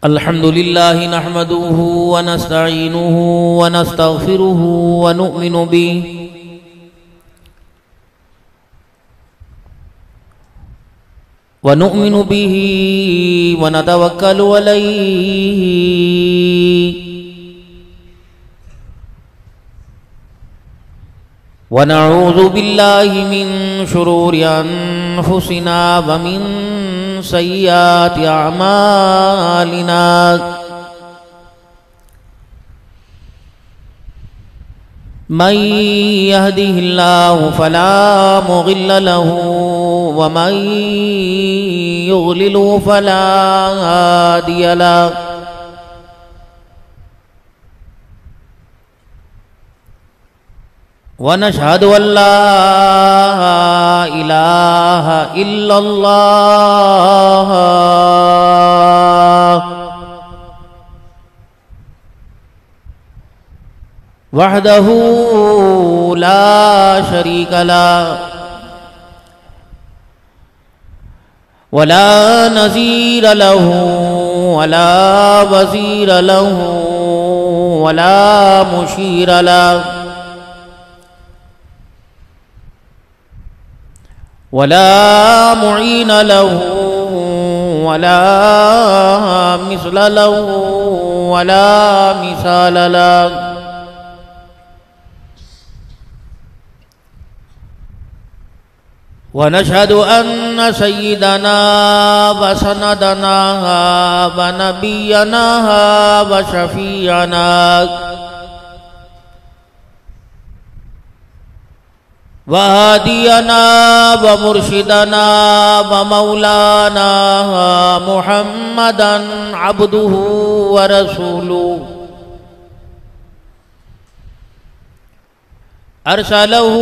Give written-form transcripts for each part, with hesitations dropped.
अल्हम्दुलिल्लाहि नहमदुहु व नस्तईनुहु व नस्तगफिरुहु व नु'मिनु बिही व नतवक्कलु अलैहि व नऊज़ु बिल्लाहि मिन शुरूरि अनफुसिना व मिन सय्यिआति अअमालिना मन यहदिहिल्लाहु फला मुज़िल्ल लहु व मन युज़लिलहु फला हादिय लहु। व नशहदु अल्ला इलाहा इल्लल्लाह वहदहु ला शरीक लहु वला नज़ीर लहु वला वज़ीर लहु वला मुशीर लहु वला मुईन लहु वला मिस्ल लहु वला मिसाल लहु। व नशहदु अन्न सय्यिदना व सनदना व नबियना व शफीअना व हादियना व मुर्शिदना व मौलाना मुहम्मदन अब्दुहु व रसूलुहु अरसलहु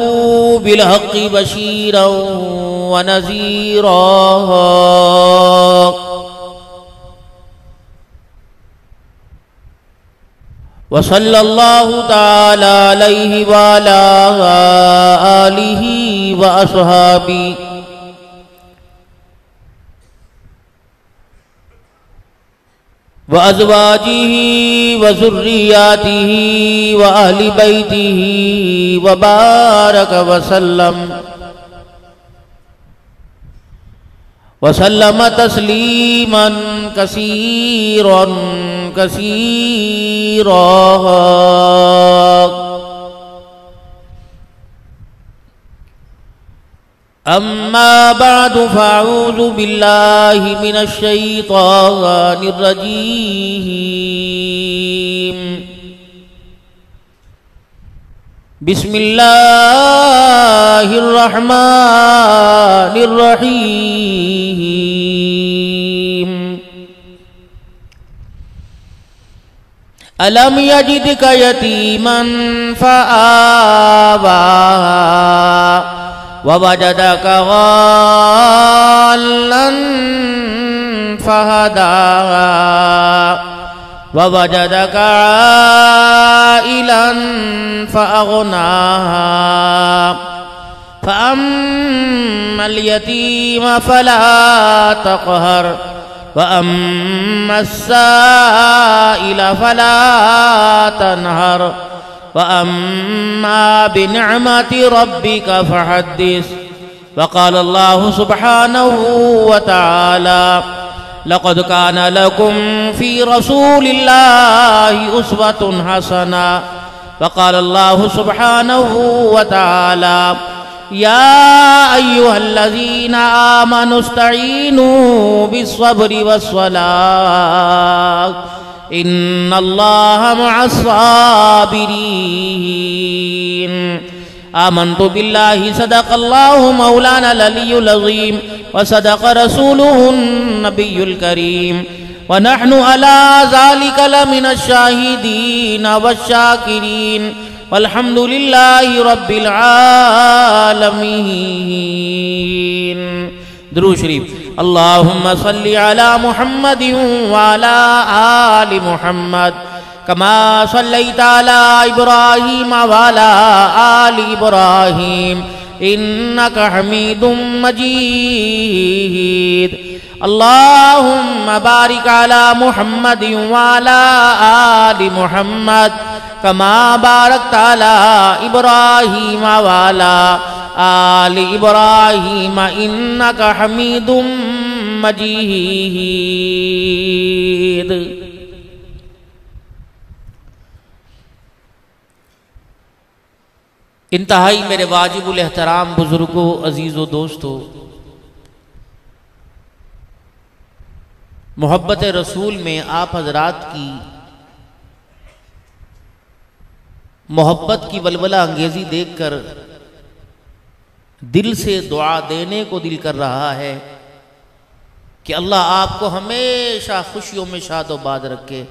बिलहक़्क़ि बशीरन व नज़ीरा व सल्लल्लाहु तआला अलैहि व अला आलिहि व अस्हाबिही व अज़वाजिही व ज़ुर्रिय्यातिही व अहलि बैतिही व बारक व सल्लम तस्लीमन कसीरन कसीरा। अम्मा बअदु फ़अऊज़ु बिल्लाहि मिनश शैतानिर रजीम। बिस्मिल्लाहिर रहमानिर रहीम। अलम यजिदका यतीमन फ़आवा ववजदका ग़ाल्लन फ़हदा ववजदका आइलन फ़अग़ना फ़अम्मल यतीम फ़ला तक़हर वअम्मस्साइल फ़ला तनहर वअम्मा बिनिअमति रब्बिका फ़हद्दिस। वक़ाल अल्लाहु सुब्हानहु व तआला लक़द कान लकुम फ़ी रसूलिल्लाहि उस्वतुन हसना। वक़ाल अल्लाहु सुब्हानहु व तआला या अय्युहल्लज़ीना आमनु इस्तईनू बिस्सब्रि वस्सलाह इन्नल्लाह मअस्साबिरीन। आमन्तु बिल्लाहि सदक़ल्लाहु मौलाना अलियुल अज़ीम व सदक़ रसूलुहुन नबियुल करीम व नहनु अला ज़ालिका लमिनश शाहिदीन वश्शाकिरीन वल्हम्दुलिल्लाहि रब्बिल आलमीन। दुरूद शरीफ। अल्लाहुम्मा सल्लि अला मुहम्मदिन व अला आलि मुहम्मद कमा सल्लैता अला इब्राहीम व अला आलि इब्राहीम इन्नका हमीदुम मजीद। अल्लाहुम्मा बारिक अला मुहम्मद व अला आलि मुहम्मद कमा बारकता अला इब्राहीम व अला आलि इब्राहीम इन्नका हमीदुम मजीद। इंतहाई मेरे वाजिबुल एहतराम बुजुर्गों, अजीज़ों, दोस्तों, मोहब्बत रसूल में आप हजरात की मोहब्बत की वलवला अंगेजी देखकर दिल से दुआ देने को दिल कर रहा है कि अल्लाह आपको हमेशा खुशियों में शादोबाद रखे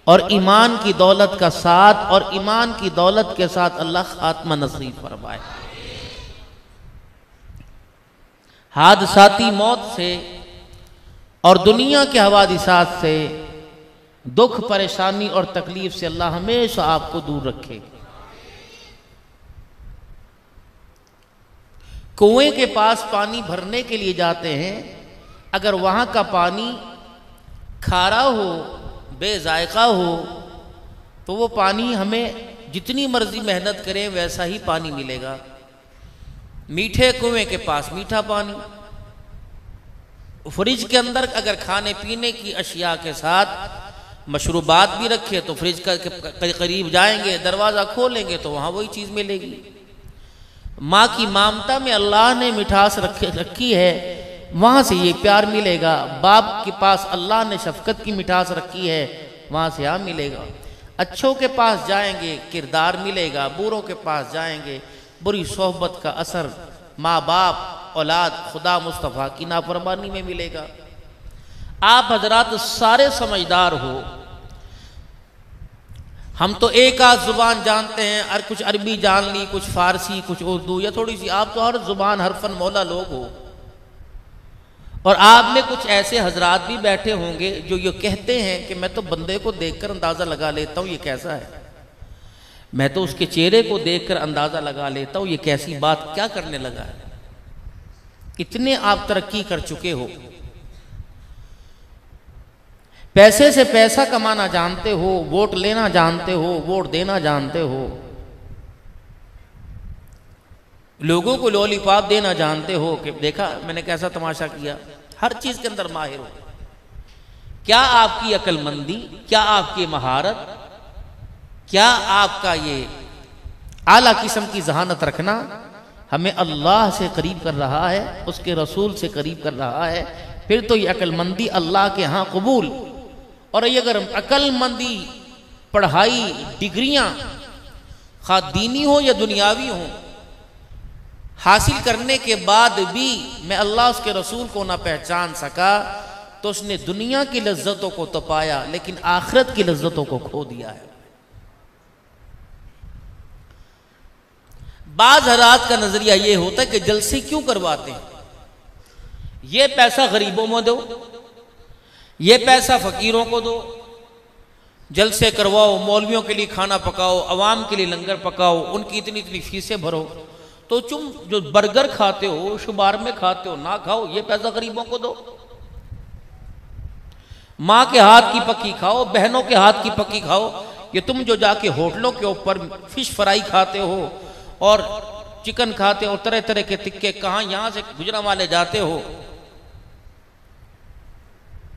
और ईमान की दौलत का साथ और ईमान की दौलत के साथ अल्लाह खात्मा नसीब फरमाए। हादसाती मौत से और दुनिया के हवादिसात से, दुख परेशानी और तकलीफ से अल्लाह हमेशा आपको दूर रखे। कुएं के पास पानी भरने के लिए जाते हैं, अगर वहां का पानी खारा हो, बेजायका हो, तो वो पानी हमें जितनी मर्जी मेहनत करें वैसा ही पानी मिलेगा। मीठे कुएं के पास मीठा पानी, फ्रिज के अंदर अगर खाने पीने की अशिया के साथ मशरूबात भी रखे तो फ्रिज के करीब जाएंगे, दरवाज़ा खोलेंगे तो वहाँ वही चीज़ मिलेगी। माँ की ममता में अल्लाह ने मिठास रखी है, वहाँ से ये प्यार मिलेगा। बाप के पास अल्लाह ने शफकत की मिठास रखी है, वहाँ से यहाँ मिलेगा। अच्छों के पास जाएंगे किरदार मिलेगा, बुरों के पास जाएंगे बुरी सोहबत का असर माँ बाप औलाद खुदा मुस्तफ़ा की नाफरमानी में मिलेगा। आप हजरात सारे समझदार हो, हम तो एक आध जुबान जानते हैं और कुछ अरबी जान ली, कुछ फारसी, कुछ उर्दू या थोड़ी सी, आप तो हर जुबान हरफन मौला लोग हो। और आप में कुछ ऐसे हजरात भी बैठे होंगे जो ये कहते हैं कि मैं तो बंदे को देखकर अंदाज़ा लगा लेता हूँ ये कैसा है, मैं तो उसके चेहरे को देखकर अंदाज़ा लगा लेता हूँ ये कैसी बात क्या करने लगा है। कितने आप तरक्की कर चुके हो, पैसे से पैसा कमाना जानते हो, वोट लेना जानते हो, वोट देना जानते हो, लोगों को लॉलीपॉप देना जानते हो कि देखा मैंने कैसा तमाशा किया, हर चीज के अंदर माहिर हो। क्या आपकी अक्लमंदी, क्या आपकी महारत, क्या आपका ये आला किस्म की जहानत रखना हमें अल्लाह से करीब कर रहा है, उसके रसूल से करीब कर रहा है। फिर तो ये अक्लमंदी अल्लाह के यहाँ कबूल। और ये अगर अक्लमंदी पढ़ाई डिग्रियां खा दीनी हो या दुनियावी हो हासिल करने के बाद भी मैं अल्लाह उसके रसूल को ना पहचान सका तो उसने दुनिया की लज्जतों को तो पाया लेकिन आखिरत की लज्जतों को खो दिया है। बाज हरात का नजरिया ये होता है कि जलसे क्यों करवाते हैं, ये पैसा गरीबों में दो, ये पैसा फकीरों को दो, जलसे करवाओ, मौलवियों के लिए खाना पकाओ, अवाम के लिए लंगर पकाओ, उनकी इतनी इतनी फीसें भरो। तो तुम जो बर्गर खाते हो, शुबार में खाते हो, ना खाओ, ये पैसा गरीबों को दो। माँ के हाथ की पक्की खाओ, बहनों के हाथ की पक्की खाओ। ये तुम जो जाके होटलों के ऊपर फिश फ्राई खाते हो और चिकन खाते हो, तरह तरह के तिक्के, कहाँ यहाँ से गुजरांवाले जाते हो,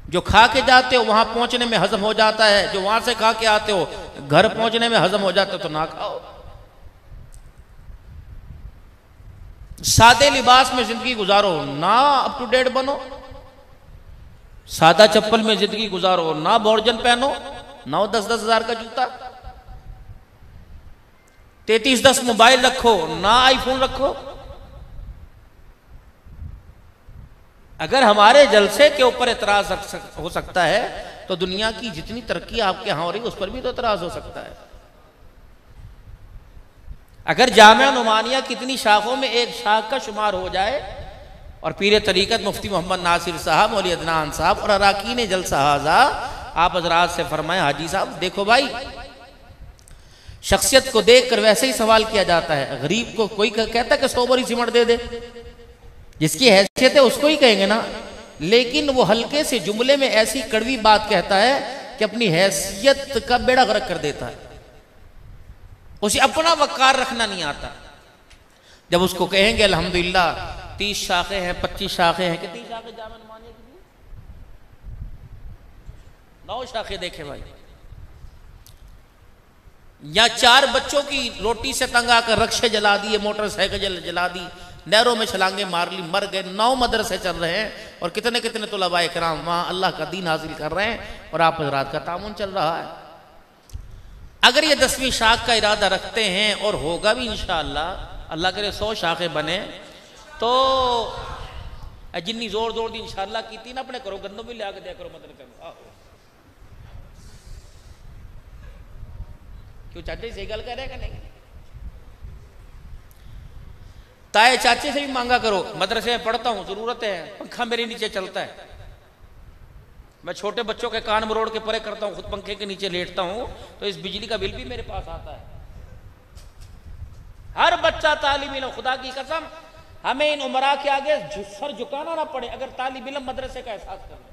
जो खा के जाते हो वहां पहुंचने में हजम हो जाता है, जो वहां से खा के आते हो घर पहुंचने में हजम हो जाता है, तो ना खाओ। सादे लिबास में जिंदगी गुजारो, ना अप टू डेट बनो। सादा चप्पल में जिंदगी गुजारो, ना बोर्जन पहनो, ना 10-10 हजार का जूता, 3310 मोबाइल रखो, ना आईफोन रखो। अगर हमारे जलसे के ऊपर एतराज हो सकता है तो दुनिया की जितनी तरक्की आपके यहां हो रही है उस पर भी तो एतराज हो सकता है। अगर जामिया नुमानिया कितनी शाखों में एक शाख का शुमार हो जाए और पीर तरीकत मुफ्ती मोहम्मद नासिर साहब, मौलवी अदनान साहब और अराकीन जलसा हाजा आप हजरात से फरमाए, हाजी साहब देखो भाई शख्सियत को देखकर वैसे ही सवाल किया जाता है। गरीब को कोई कहता है कि 100 बोरी सीमेंट दे दे, जिसकी हैसियत है उसको ही कहेंगे ना। लेकिन वो हल्के से जुमले में ऐसी कड़वी बात कहता है कि अपनी हैसियत का बेड़ा गर्क कर देता है। उसे अपना वकार रखना नहीं आता। जब उसको कहेंगे अल्हम्दुलिल्लाह 30 शाखें हैं, 25 शाखें हैं, कितनी शाखें जामन मानिए की 9 शाखें देखे भाई, या 4 बच्चों की रोटी से तंग आकर रक्षे जला दिए, मोटरसाइकिल जला दी, नहरों में छलांगे मार ली, मर गए। 9 मदरसे चल रहे हैं और कितने कितने तुलबा इकराम वहां अल्लाह का दीन हासिल कर रहे हैं और आप हजरात का तामुन चल रहा है। अगर ये 10वीं शाख का इरादा रखते हैं और होगा भी इंशाअल्लाह, अल्लाह करे 100 शाखें बने, तो जिन्नी जोर जोर दी इंशाअल्लाह की थी ना, अपने करो गंदों भी लिया के दिया करो मदद करो। क्यों चाचा सही गल कह रहे हैं कि नहीं? ताए चाचे से भी मांगा करो, मदरसे में पढ़ता हूं, जरूरत है, पंखा मेरे नीचे चलता है, मैं छोटे बच्चों के कान मरोड़ के परे करता हूं, खुद पंखे के नीचे लेटता हूं, तो इस बिजली का बिल भी मेरे पास आता है। हर बच्चा तालिब इल्म, खुदा की कसम हमें इन उमरा के आगे सर झुकाना ना पड़े अगर तालिब इल्म मदरसे का एहसास करना।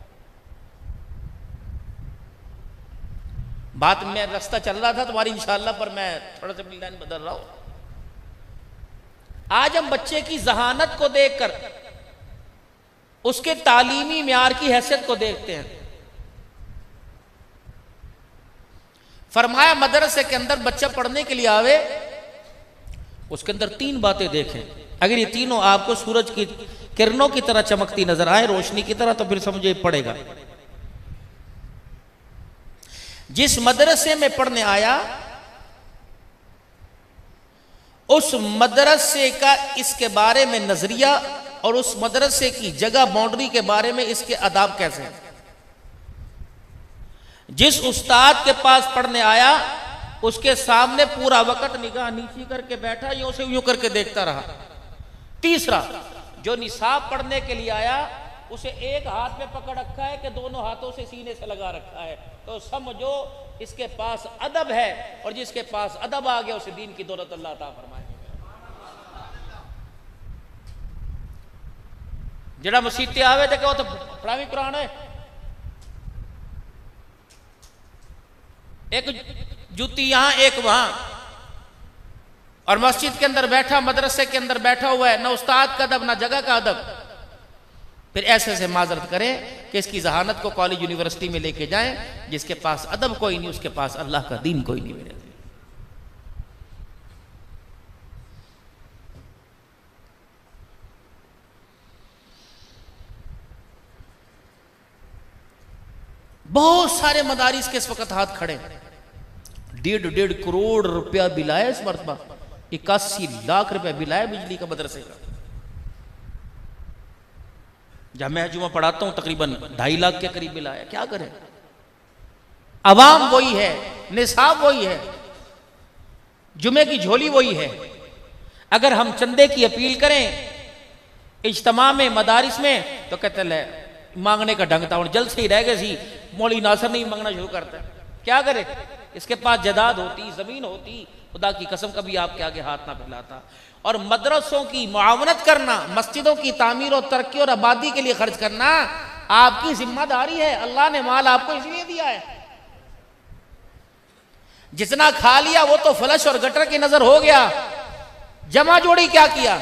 बात में रास्ता चल रहा था तुम्हारी इंशाअल्लाह, पर मैं थोड़ा सा लाइन बदल रहा हूं। आज हम बच्चे की जहानत को देखकर उसके तालीमी म्यार की हैसियत को देखते हैं। फरमाया मदरसे के अंदर बच्चा पढ़ने के लिए आवे, उसके अंदर 3 बातें देखें। अगर ये तीनों आपको सूरज की किरणों की तरह चमकती नजर आए, रोशनी की तरह, तो फिर समझे पड़ेगा। जिस मदरसे में पढ़ने आया उस मदरसे का इसके बारे में नजरिया और उस मदरसे की जगह बाउंड्री के बारे में इसके आदाब कैसे हैं। जिस उस्ताद के पास पढ़ने आया उसके सामने पूरा वक्त निगाह नीची करके बैठा, यूं से यूं करके देखता रहा। तीसरा, जो निसाब पढ़ने के लिए आया उसे एक हाथ में पकड़ रखा है कि दोनों हाथों से सीने से लगा रखा है, तो समझो इसके पास अदब है, और जिसके पास अदब आ गया उसे दीन की दौलत अल्लाह अता फरमाए। जड़ा मसीते आवे तो कहो तो पढ़ावी कुरान है, एक जूती यहां एक वहां, और मस्जिद के अंदर बैठा, मदरसे के अंदर बैठा हुआ है, ना उस्ताद का अदब ना जगह का अदब। फिर ऐसे से माजरत करें कि इसकी जहानत को कॉलेज यूनिवर्सिटी में लेके जाएं। जिसके पास अदब कोई नहीं उसके पास अल्लाह का दीन कोई नहीं मिलेगा। बहुत सारे मदारिस के इस वक्त हाथ खड़े, 1.5 करोड़ रुपया बिल आया इस मरतबा, 81 लाख रुपया बिल आया बिजली का मदरसे का। जब मैं जुमा पढ़ाता हूं तकरीबन 2.5 लाख के करीब बिल आया। क्या करें, अवाम वही है, निसाब वही है, जुमे की झोली वही है। अगर हम चंदे की अपील करें इज्तिमा में मदारिस में तो कहते ले मांगने का ढंग था, और जल्द से ही रह गए सी, मौलवी नासर नहीं मांगना शुरू करता। क्या करे, इसके पास जदाद होती, जमीन होती, खुदा की कसम कभी आपके आगे हाथ ना फैलाता। और मदरसों की मुआवनत करना, मस्जिदों की तामीर और तरक्की और आबादी के लिए खर्च करना आपकी जिम्मेदारी है। अल्लाह ने माल आपको इसलिए दिया है, जितना खा लिया वो तो फ्लश और गटर की नजर हो गया, जमा जोड़ी क्या किया।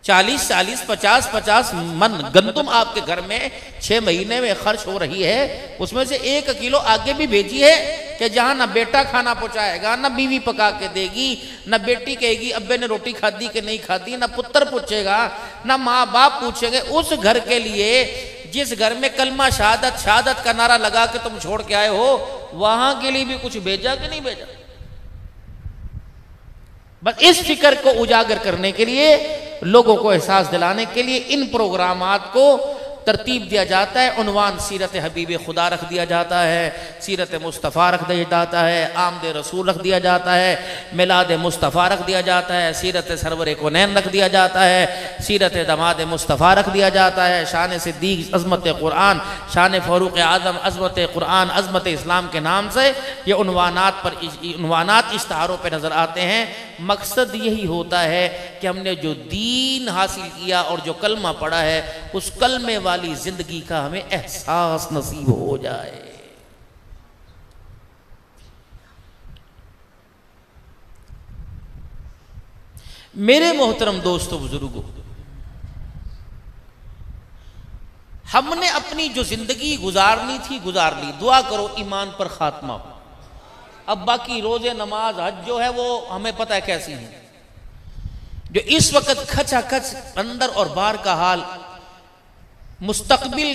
40-40, 50-50 मन गंदुम आपके घर में 6 महीने में खर्च हो रही है, उसमें से 1 किलो आगे भी भेजी है कि जहां ना बेटा खाना पहुंचाएगा, ना बीवी पका के देगी, ना बेटी कहेगी अब्बे ने रोटी खादी कि नहीं खादी, ना पुत्र पूछेगा, ना माँ बाप पूछेंगे। उस घर के लिए जिस घर में कलमा शहादत शहादत का नारा लगा के तुम छोड़ के आए हो, वहां के लिए भी कुछ भेजा कि नहीं भेजा। बस इस फिक्र को उजागर करने के लिए, लोगों को एहसास दिलाने के लिए इन प्रोग्रामात को तरतीब दिया जाता है, उन्वान सीरत हबीब खुदा रख दिया जाता है, सीरत मुस्तफ़ा रख दिया जाता है, आमद रसूल रख दिया जाता है, मिलाद मुस्तफ़ा रख दिया जाता है, सीरत सरवर कौनैन रख दिया जाता है, सीरत दमाद मुस्तफ़ा रख दिया जाता है, शान सिद्दीक़ अज़मत क़ुरान, शान फ़ारूक़ आज़म अज़मत क़ुरान, अज़मत इस्लाम के नाम से ये उन्वानात इश्तहारों पर नज़र आते हैं। मकसद यही होता है कि हमने जो दीन हासिल किया और जो कलमा पढ़ा है उस कलमे वाली ज़िंदगी का हमें एहसास नसीब हो जाए। मेरे मोहतरम दोस्तों बुजुर्गों, हमने अपनी जो जिंदगी गुजारनी थी गुजार ली, दुआ करो ईमान पर खात्मा हो। अब बाकी रोजे नमाज हज जो है वो हमें पता है कैसी है। जो इस वक्त खचा खच अंदर और बाहर का हाल मुस्तकबिल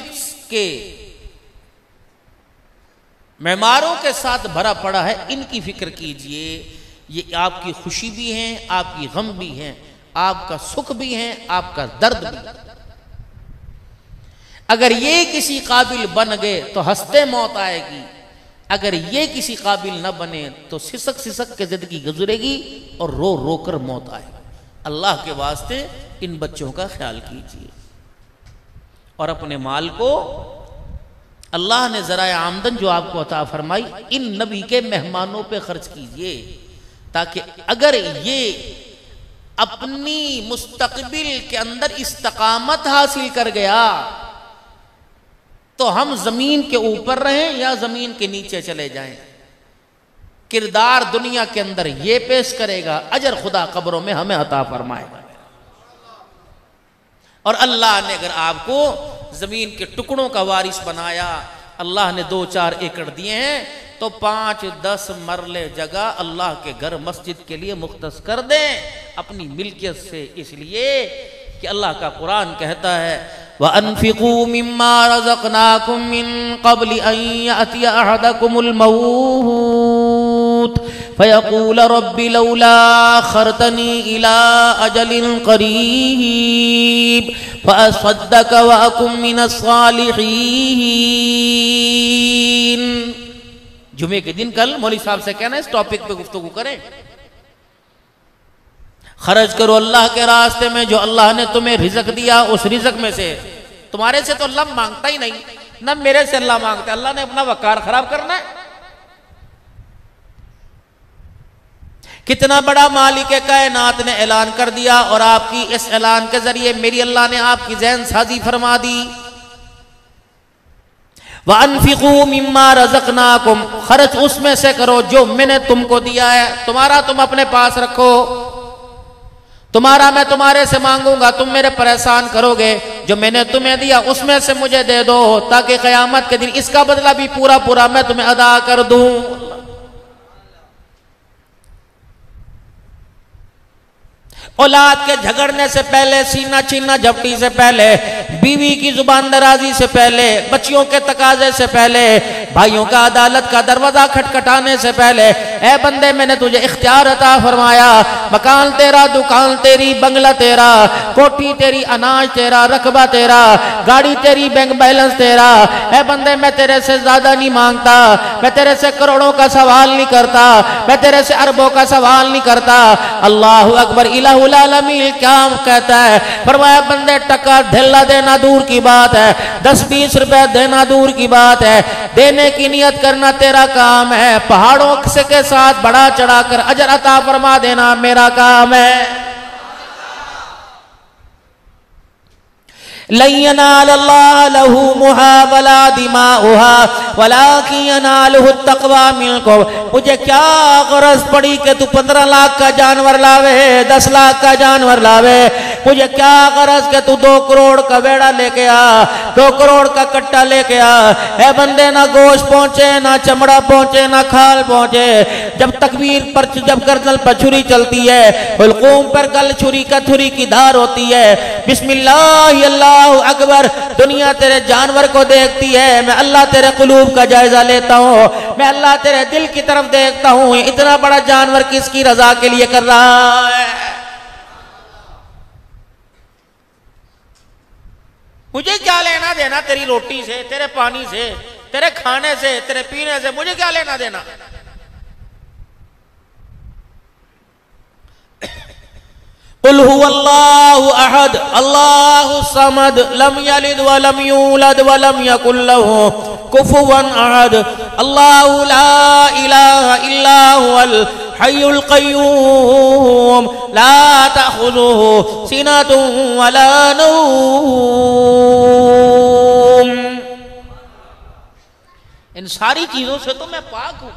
के मेहमारों के साथ भरा पड़ा है, इनकी फिक्र कीजिए। ये आपकी खुशी भी है, आपकी गम भी है, आपका सुख भी है, आपका दर्द भी। अगर ये किसी काबिल बन गए तो हंसते मौत आएगी, अगर ये किसी काबिल न बने तो सिसक सिसक के जिंदगी गुजरेगी और रो रो कर मौत आएगी। अल्लाह के वास्ते इन बच्चों का ख्याल कीजिए और अपने माल को अल्लाह ने ज़राए आमदन जो आपको अता फरमाई इन नबी के मेहमानों पे खर्च कीजिए, ताकि अगर ये अपनी मुस्तकबिल के अंदर इस्तकामत हासिल कर गया तो हम जमीन के ऊपर रहें या जमीन के नीचे चले जाएं, किरदार दुनिया के अंदर ये पेश करेगा, अजर खुदा कब्रों में हमें अता फरमाएगा। और अल्लाह ने अगर आपको जमीन के टुकड़ों का वारिस बनाया, अल्लाह ने 2-4 एकड़ दिए हैं तो 5-10 मरले जगह अल्लाह के घर मस्जिद के लिए मुख्तस कर दें अपनी मिल्कियत से, इसलिए कि अल्लाह का कुरान कहता है व अनफिकू मिम्मा रज़क़नाकुम मिन क़ब्ल अन यअतिय अहदकुमुल मौत फयक़ूल रब्बि लौला अख़रतनी इला अजलिन क़रीब फ़अस्सद्दक़ व अकुन मिनस सालिहीन। जुमे के दिन कल मौलवी साहब से कहना इस टॉपिक पे गुफ्तगू करें। खर्च करो अल्लाह के रास्ते में, जो अल्लाह ने तुम्हें रिज़्क़ दिया उस रिज़्क़ में से। तुम्हारे से तो अल्लाह मांगता ही नहीं, ना मेरे से अल्लाह मांगता। अल्लाह ने अपना वकार खराब करना है। कितना बड़ा मालिक कायनात ने ऐलान कर दिया और आपकी इस ऐलान के जरिए मेरी अल्लाह ने आपकी ज़हन साजी फरमा दी। व अनफिकू मिम्मा रज़क़नाकुम, खर्च उसमें से करो जो मैंने तुमको दिया है। तुम्हारा तुम अपने पास रखो, तुम्हारा मैं तुम्हारे से मांगूंगा, तुम मेरे पर एहसान करोगे। जो मैंने तुम्हें दिया उसमें से मुझे दे दो, ताकि क़यामत के दिन इसका बदला भी पूरा पूरा मैं तुम्हें अदा कर दूं। औलाद के झगड़ने से पहले, सीना छीना झपटी से पहले, बीवी की जुबान दराजी से पहले, बच्चियों के तकाजे से पहले, भाइयों का अदालत का दरवाजा खटखटाने से पहले, ए बंदे मैंने तुझे इख्तियार अता फरमाया। मकान तेरा, दुकान तेरी, बंगला तेरा, कोठी तेरी, अनाज तेरा, रकबा तेरा, गाड़ी तेरी, बैंक बैलेंस तेरा। ए बंदे मैं तेरे से ज्यादा नहीं मांगता, मैं तेरे से करोड़ों का सवाल नहीं करता, मैं तेरे से अरबों का सवाल नहीं करता। अल्लाहु अकबर। इलाहुल आलमीन क्या कहता है? फरमाया बंदे टका ढेला देना दूर की बात है, 10-20 रुपए देना दूर की बात है, देने की नियत करना तेरा काम है। पहाड़ों से के साथ बढ़ा चढ़ाकर अजर अता फरमा देना मेरा काम है। लन यनालल्लाह लहूमुहा वला दिमाउहा वलाकिन यनालुहु तक़वा मिनकुम। मुझे क्या गरज पड़ी कि तू 15 लाख का जानवर लावे, 10 लाख का जानवर लावे? मुझे क्या गरज कि तू 2 करोड़ का वेड़ा लेके आ, 2 करोड़ का कट्टा लेके आ। ए बंदे ना गोश्त पहुंचे, ना चमड़ा पहुंचे, ना खाल पहुंचे। जब तकबीर पर, जब गर्दन पर छुरी चलती है, हुलकूम पर गल छुरी का छुरी की धार होती है। बिस्मिल्लाह अल्लाह अकबर। दुनिया तेरे जानवर को देखती है, मैं अल्लाह तेरे कुलूब का जायजा लेता हूँ, मैं अल्लाह तेरे दिल की तरफ देखता हूँ। इतना बड़ा जानवर किसकी रजा के लिए कर रहा है? मुझे क्या लेना देना तेरी रोटी से, तेरे पानी से, तेरे खाने से, तेरे पीने से, मुझे क्या लेना देना। कुल हुवल्लाहु अहद अल्लाहु समद लम यलिद व लम यूलद व लम यकुल लहू कुफुवन अहद अल्लाहु ला इलाहा इल्ला हुवल हय्युल क़य्यूम ला तअख़ुज़ुहु सिनतुन व ला नौम। इन सारी चीजों से तो मैं पाक हूं।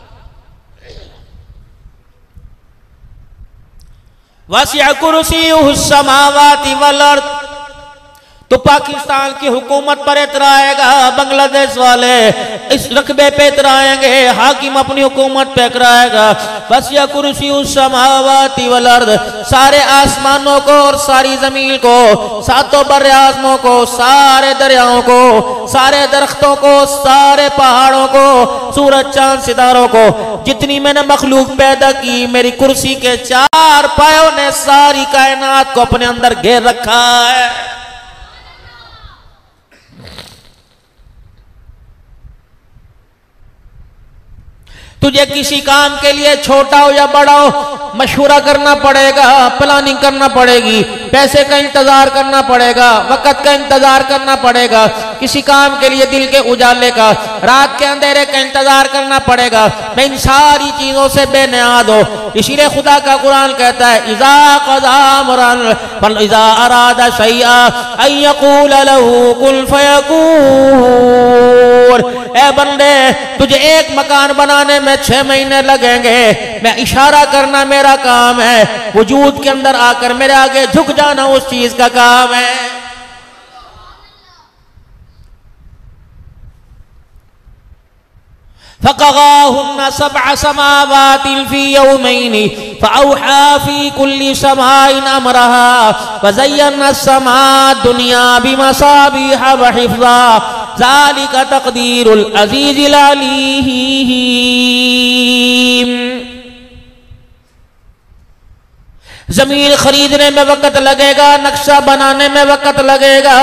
वसिअ कुर्सियुहु समावाति वल अर्द। तो पाकिस्तान की हुकूमत पर इतराएगा, बांग्लादेश वाले इस रकबे पे इतराएंगे, हाकिम अपनी हुकूमत पे इतराएगा। वसिअ कुर्सियुहु समावाति वल अर्द। सारे आसमानों को और सारी जमीन को, सातों बर्रे आज़मों को, सारे दरियाओं को, सारे दरख्तों को, सारे पहाड़ों को, सूरज चांद सितारों को, जितनी मैंने मखलूक पैदा की, मेरी कुर्सी के 4 पायों ने सारी कायनात को अपने अंदर घेर रखा है। तुझे किसी काम के लिए छोटा हो या बड़ा हो मशवरा करना पड़ेगा, प्लानिंग करना पड़ेगी, पैसे का इंतजार करना पड़ेगा, वक्त का इंतजार करना पड़ेगा। किसी काम के लिए दिल के उजाले का, रात के अंधेरे का इंतजार करना पड़ेगा। मैं इन सारी चीजों से बेनियाद हो। इसीलिए खुदा का कुरान कहता है इज़ा क़ज़ा अमरन इज़ा अरादा शैअ अन यक़ूल लहू कुन फ़यकून। ए बंदे, तुझे एक मकान बनाने में 6 महीने लगेंगे, मैं इशारा करना मेरा काम है, वजूद के अंदर आकर मेरे आगे झुक जाना उस चीज का काम है। फ़क़ज़ाहुन्ना सबअ समावातिन फ़ी यौमैनि फ़अौहा फ़ी कुल्लि समाइन अमरहा वज़य्यना अस्समाअ दुनिया बिमसाबीह व हिफ़्ज़ा ज़ालिका तक़दीरुल अज़ीज़िल अलीम। जमीन खरीदने में वक्त लगेगा, नक्शा बनाने में वक्त लगेगा,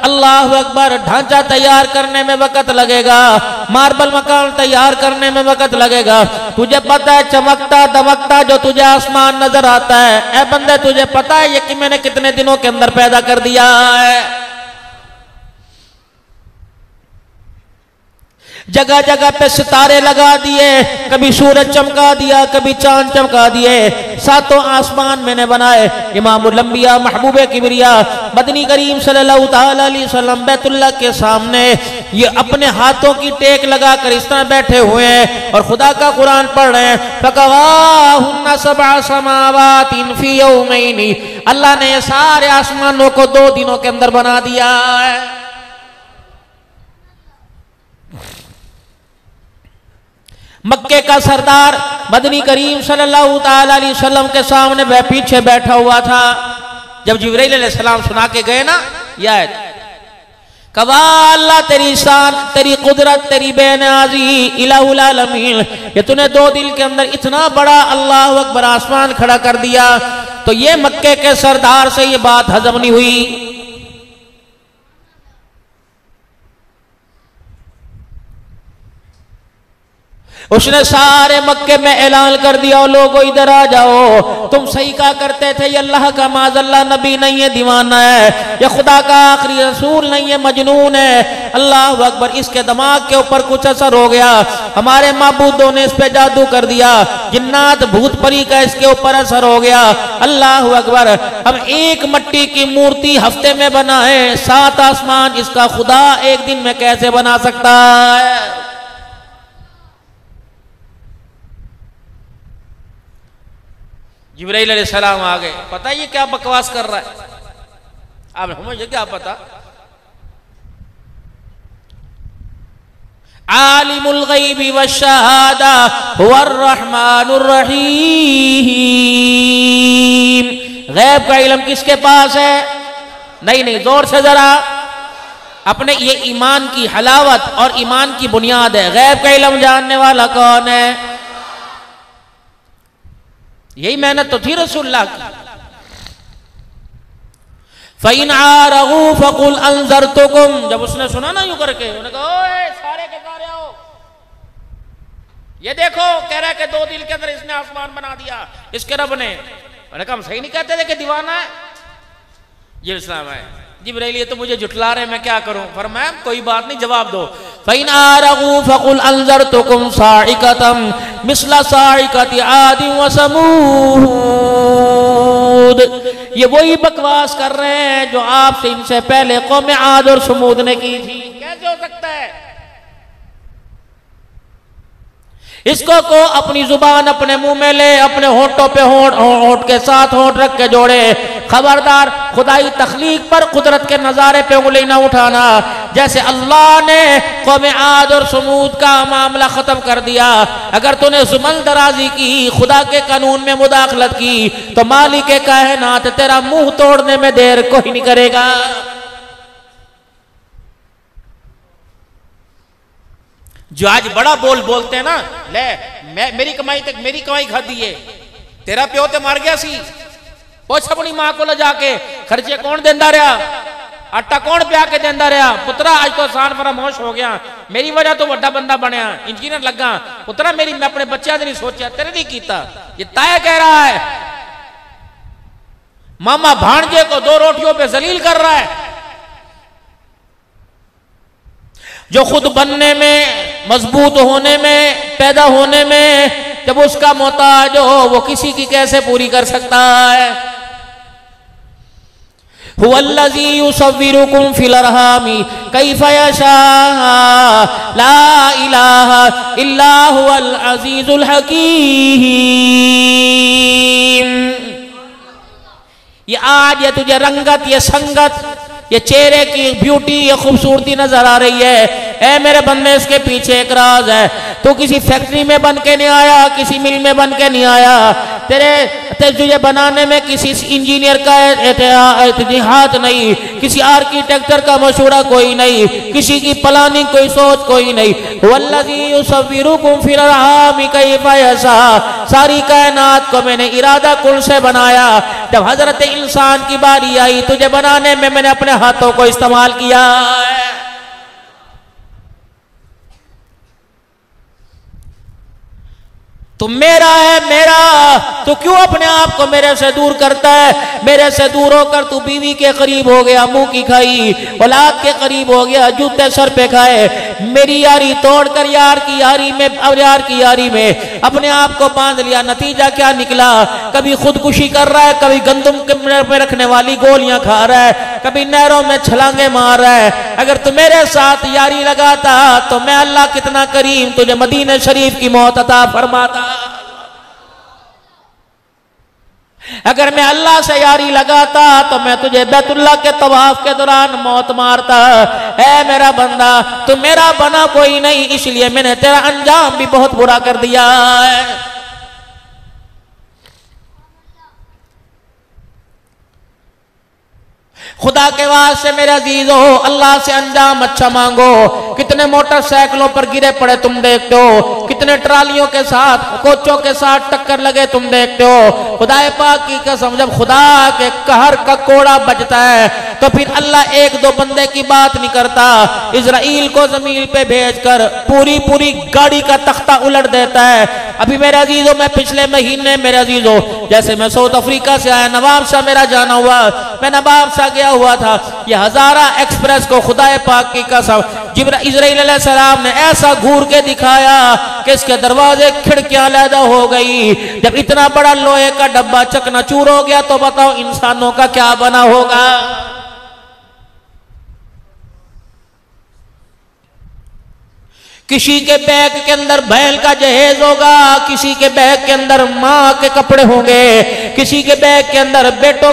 अल्लाह अकबर, ढांचा तैयार करने में वक्त लगेगा, मार्बल मकान तैयार करने में वक्त लगेगा। तुझे पता है चमकता दमकता जो तुझे आसमान नजर आता है, ए बंदे तुझे पता है ये कि मैंने कितने दिनों के अंदर पैदा कर दिया है। जगह जगह पे सितारे लगा दिए, कभी सूरज चमका दिया, कभी चांद चमका दिए, सातों आसमान मैंने बनाए। इमामुल अंबिया महबूब किबरिया मदनी करीम सल्लल्लाहु तआला अलैहि वसल्लम बैतुल्लाह के सामने ये अपने हाथों की टेक लगाकर इस तरह बैठे हुए हैं और खुदा का कुरान पढ़ रहे हैं। फ़क़ज़ाहुन्ना सबअ समावातिन फ़ी यौमैनि। अल्लाह ने सारे आसमानों को 2 दिनों के अंदर बना दिया है। मक्के का सरदार मदनी करीम सल्लल्लाहु तआला अलैहि वसल्लम के सामने वह पीछे बैठा हुआ था। जब जिब्राइल अलैहिस्सलाम सुना के गए ना यह आयत, कहा अल्लाह तेरी शान, तेरी कुदरत, तेरी बेनाजी इलाहुल आलमीन, ये तूने 2 दिन के अंदर इतना बड़ा अल्लाह अकबर आसमान खड़ा कर दिया। तो ये मक्के के सरदार से ये बात हजम नहीं हुई। उसने सारे मक्के में ऐलान कर दिया, लोगों इधर आ जाओ, तुम सही कहा करते थे ये अल्लाह का माज़अल्लाह नबी नहीं है, दीवाना है, ये खुदा का आखिरी रसूल नहीं है, मजनून है। अल्लाह अकबर, इसके दिमाग के ऊपर कुछ असर हो गया, हमारे माबूदों ने इस पे जादू कर दिया, जिन्नात भूत परी का इसके ऊपर असर हो गया। अल्लाह अकबर, हम एक मट्टी की मूर्ति हफ्ते में बनाए, 7 आसमान इसका खुदा एक दिन में कैसे बना सकता है? जिब्राइल अलैहिस्सलाम आ गए, पता है ये क्या बकवास कर रहा है? आप मुझे क्या पता? आलिमुल गैबी वश्शहादा हुवर रहमानुर रहीम। गैब का इल्म किसके पास है? नहीं, जोर से जरा अपने, ये ईमान की हलावत और ईमान की बुनियाद है। गैब का इल्म जानने वाला कौन है? यही मेहनत तो थी रसूलुल्लाह की। फ़इन आरगू फ़कुल अंज़रतुकुम, जब उसने सुना ना यूं करके, उन्होंने कहा ओए सारे के सारे आओ, ये देखो कह रहा है कि 2 दिन के अंदर इसने आसमान बना दिया इसके रब ने। मैंने कहा हम सही नहीं कहते थे कि दीवाना है ये इस्लाम है। जिब्राइल ये तो मुझे जुटला रहे, मैं क्या करूं? फरमाया कोई बात नहीं, जवाब दो। फ़इन आरगू फ़कुल अंज़रतुकुम साइक़तम मिस्ला साइक़ति आदि व समूद। ये वही बकवास कर रहे हैं जो आपसे इनसे पहले कौम आद और समूद ने की थी। कैसे हो सकता है? इसको को अपनी जुबान अपने मुंह में ले, अपने होठों पे होठ के साथ होठ रख के जोड़े। खबरदार खुदाई तख्लीक पर कुदरत के नजारे पे उंगली ना उठाना। जैसे अल्लाह ने कौम आद और समूद का मामला खत्म कर दिया, अगर तूने जुमन दराजी की, खुदा के कानून में मुदाखलत की, तो मालिक कायनात तेरा मुंह तोड़ने में देर कोई नहीं करेगा। जो आज बड़ा बोलते हैं ना, ले मेरी कमाई तक मेरी कमाई खादी है, तेरा प्यो ते मर गया सी, पूछ अपनी मां को ले जाके खर्चे कौन देंदा रहा, आटा कौन प्या के देंदा रहा। पुत्रा आज तो आसान फरामोश हो गया, मेरी वजह तो बड़ा बंदा बनया, इंजीनियर लगा। पुत्रा मेरी मैं अपने बच्चों नहीं सोचा, तेरे नहीं कीता। ये ताया कह रहा है, मामा भांजे को 2 रोटियों पे जलील कर रहा है। जो खुद बनने में, मजबूत होने में, पैदा होने में जब उसका मोहताज हो, वो किसी की कैसे पूरी कर सकता है? हुवल्लज़ी युसव्विरुकुम फिल अरहामी कैफ़ा यशा ला इलाहा इल्ला हुवल अज़ीज़ुल हकीम। ये आज ये तुझे रंगत, ये संगत, ये चेहरे की ब्यूटी, ये खूबसूरती नजर आ रही है। ए मेरे बंदे, इसके पीछे एक राज है। तू किसी फैक्ट्री में बन के नहीं आया, किसी मिल में बन के नहीं आया। तुझे बनाने में किसी इंजीनियर का हाथ नहीं, किसी आर्किटेक्चर का मशूरा कोई नहीं, किसी की प्लानिंग कोई सोच कोई नहीं। वल्लज़ी युसव्विरुकुम फिल अरहामी कैफ़ा यशा, सारी कायनात को मैंने इरादा कुल से बनाया। जब हजरत इंसान की बारी आई, तुझे बनाने में मैंने अपने हाथों को इस्तेमाल किया है। तू मेरा है, मेरा, तो क्यों अपने आप को मेरे से दूर करता है? मेरे से दूर होकर तू बीवी के करीब हो गया, मुंह की खाई, औलाद के करीब हो गया, जूते सर पे खाए। मेरी यारी तोड़कर यार की यारी में अपने आप को बांध लिया। नतीजा क्या निकला? कभी खुदकुशी कर रहा है, कभी गंदम में रखने वाली गोलियां खा रहा है, कभी नहरों में छलांगे मार रहा है। अगर तू मेरे साथ यारी लगाता तो मैं अल्लाह कितना करीम तुझे मदीने शरीफ की मौत अता फरमाता। अगर मैं अल्लाह से यारी लगाता तो मैं तुझे बैतुल्लाह के तवाफ के दौरान मौत मारता। ऐ मेरा बंदा, तू मेरा बना कोई नहीं, इसलिए मैंने तेरा अंजाम भी बहुत बुरा कर दिया है। खुदा के वास्ते मेरे अजीज हो, अल्लाह से अंजाम अच्छा मांगो। कितने मोटरसाइकिलों पर गिरे पड़े तुम देखते हो, कितने ट्रालियों के साथ, कोचों के साथ टक्कर लगे तुम देखते हो। खुदा पाक की कसम, जब खुदा के कहर का कोड़ा बजता है तो फिर अल्लाह 1-2 बंदे की बात नहीं करता। इजराइल को जमीन पे भेजकर पूरी गाड़ी का तख्ता उलट देता है। अभी मेरे अजीजों, मैं पिछले महीने मेरे अजीजों, जैसे मैं साउथ अफ्रीका से आया, नवाब शाह मेरा जाना हुआ, मैं नवाब शाह गया हुआ था। ये हजारा एक्सप्रेस को खुदा पाक की कसम इजराइल अलैहिस्सलाम ने ऐसा घूर के दिखाया कि इसके दरवाजे खिड़कियां अलहदा हो गई। जब इतना बड़ा लोहे का डब्बा चकनाचूर हो गया तो बताओ इंसानों का क्या बना होगा। किसी के बैग के अंदर बैल का जहेज होगा, किसी के बैग के अंदर माँ के कपड़े होंगे, किसी के बैग के अंदर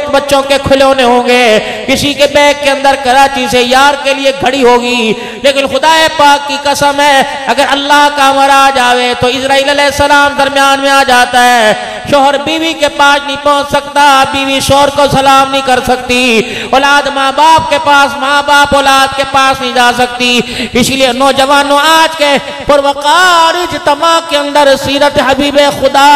बच्चों के खिलौने होंगे, किसी के बैग के अंदर कराची से यार के लिए घड़ी होगी। लेकिन खुदा पाक की कसम है, अगर अल्लाह का अमर आ जावे तो इजराइल अलैहिस्सलाम दरमियान में आ जाता है। शोहर बीवी के पास नहीं पहुंच सकता, बीवी शोहर को सलाम नहीं कर सकती, औलाद माँ बाप के पास, माँ बाप औलाद के पास नहीं जा सकती। इसलिए नौजवानों, आज के पुरवकार इज्तिमा के अंदर सीरत हबीब खुदा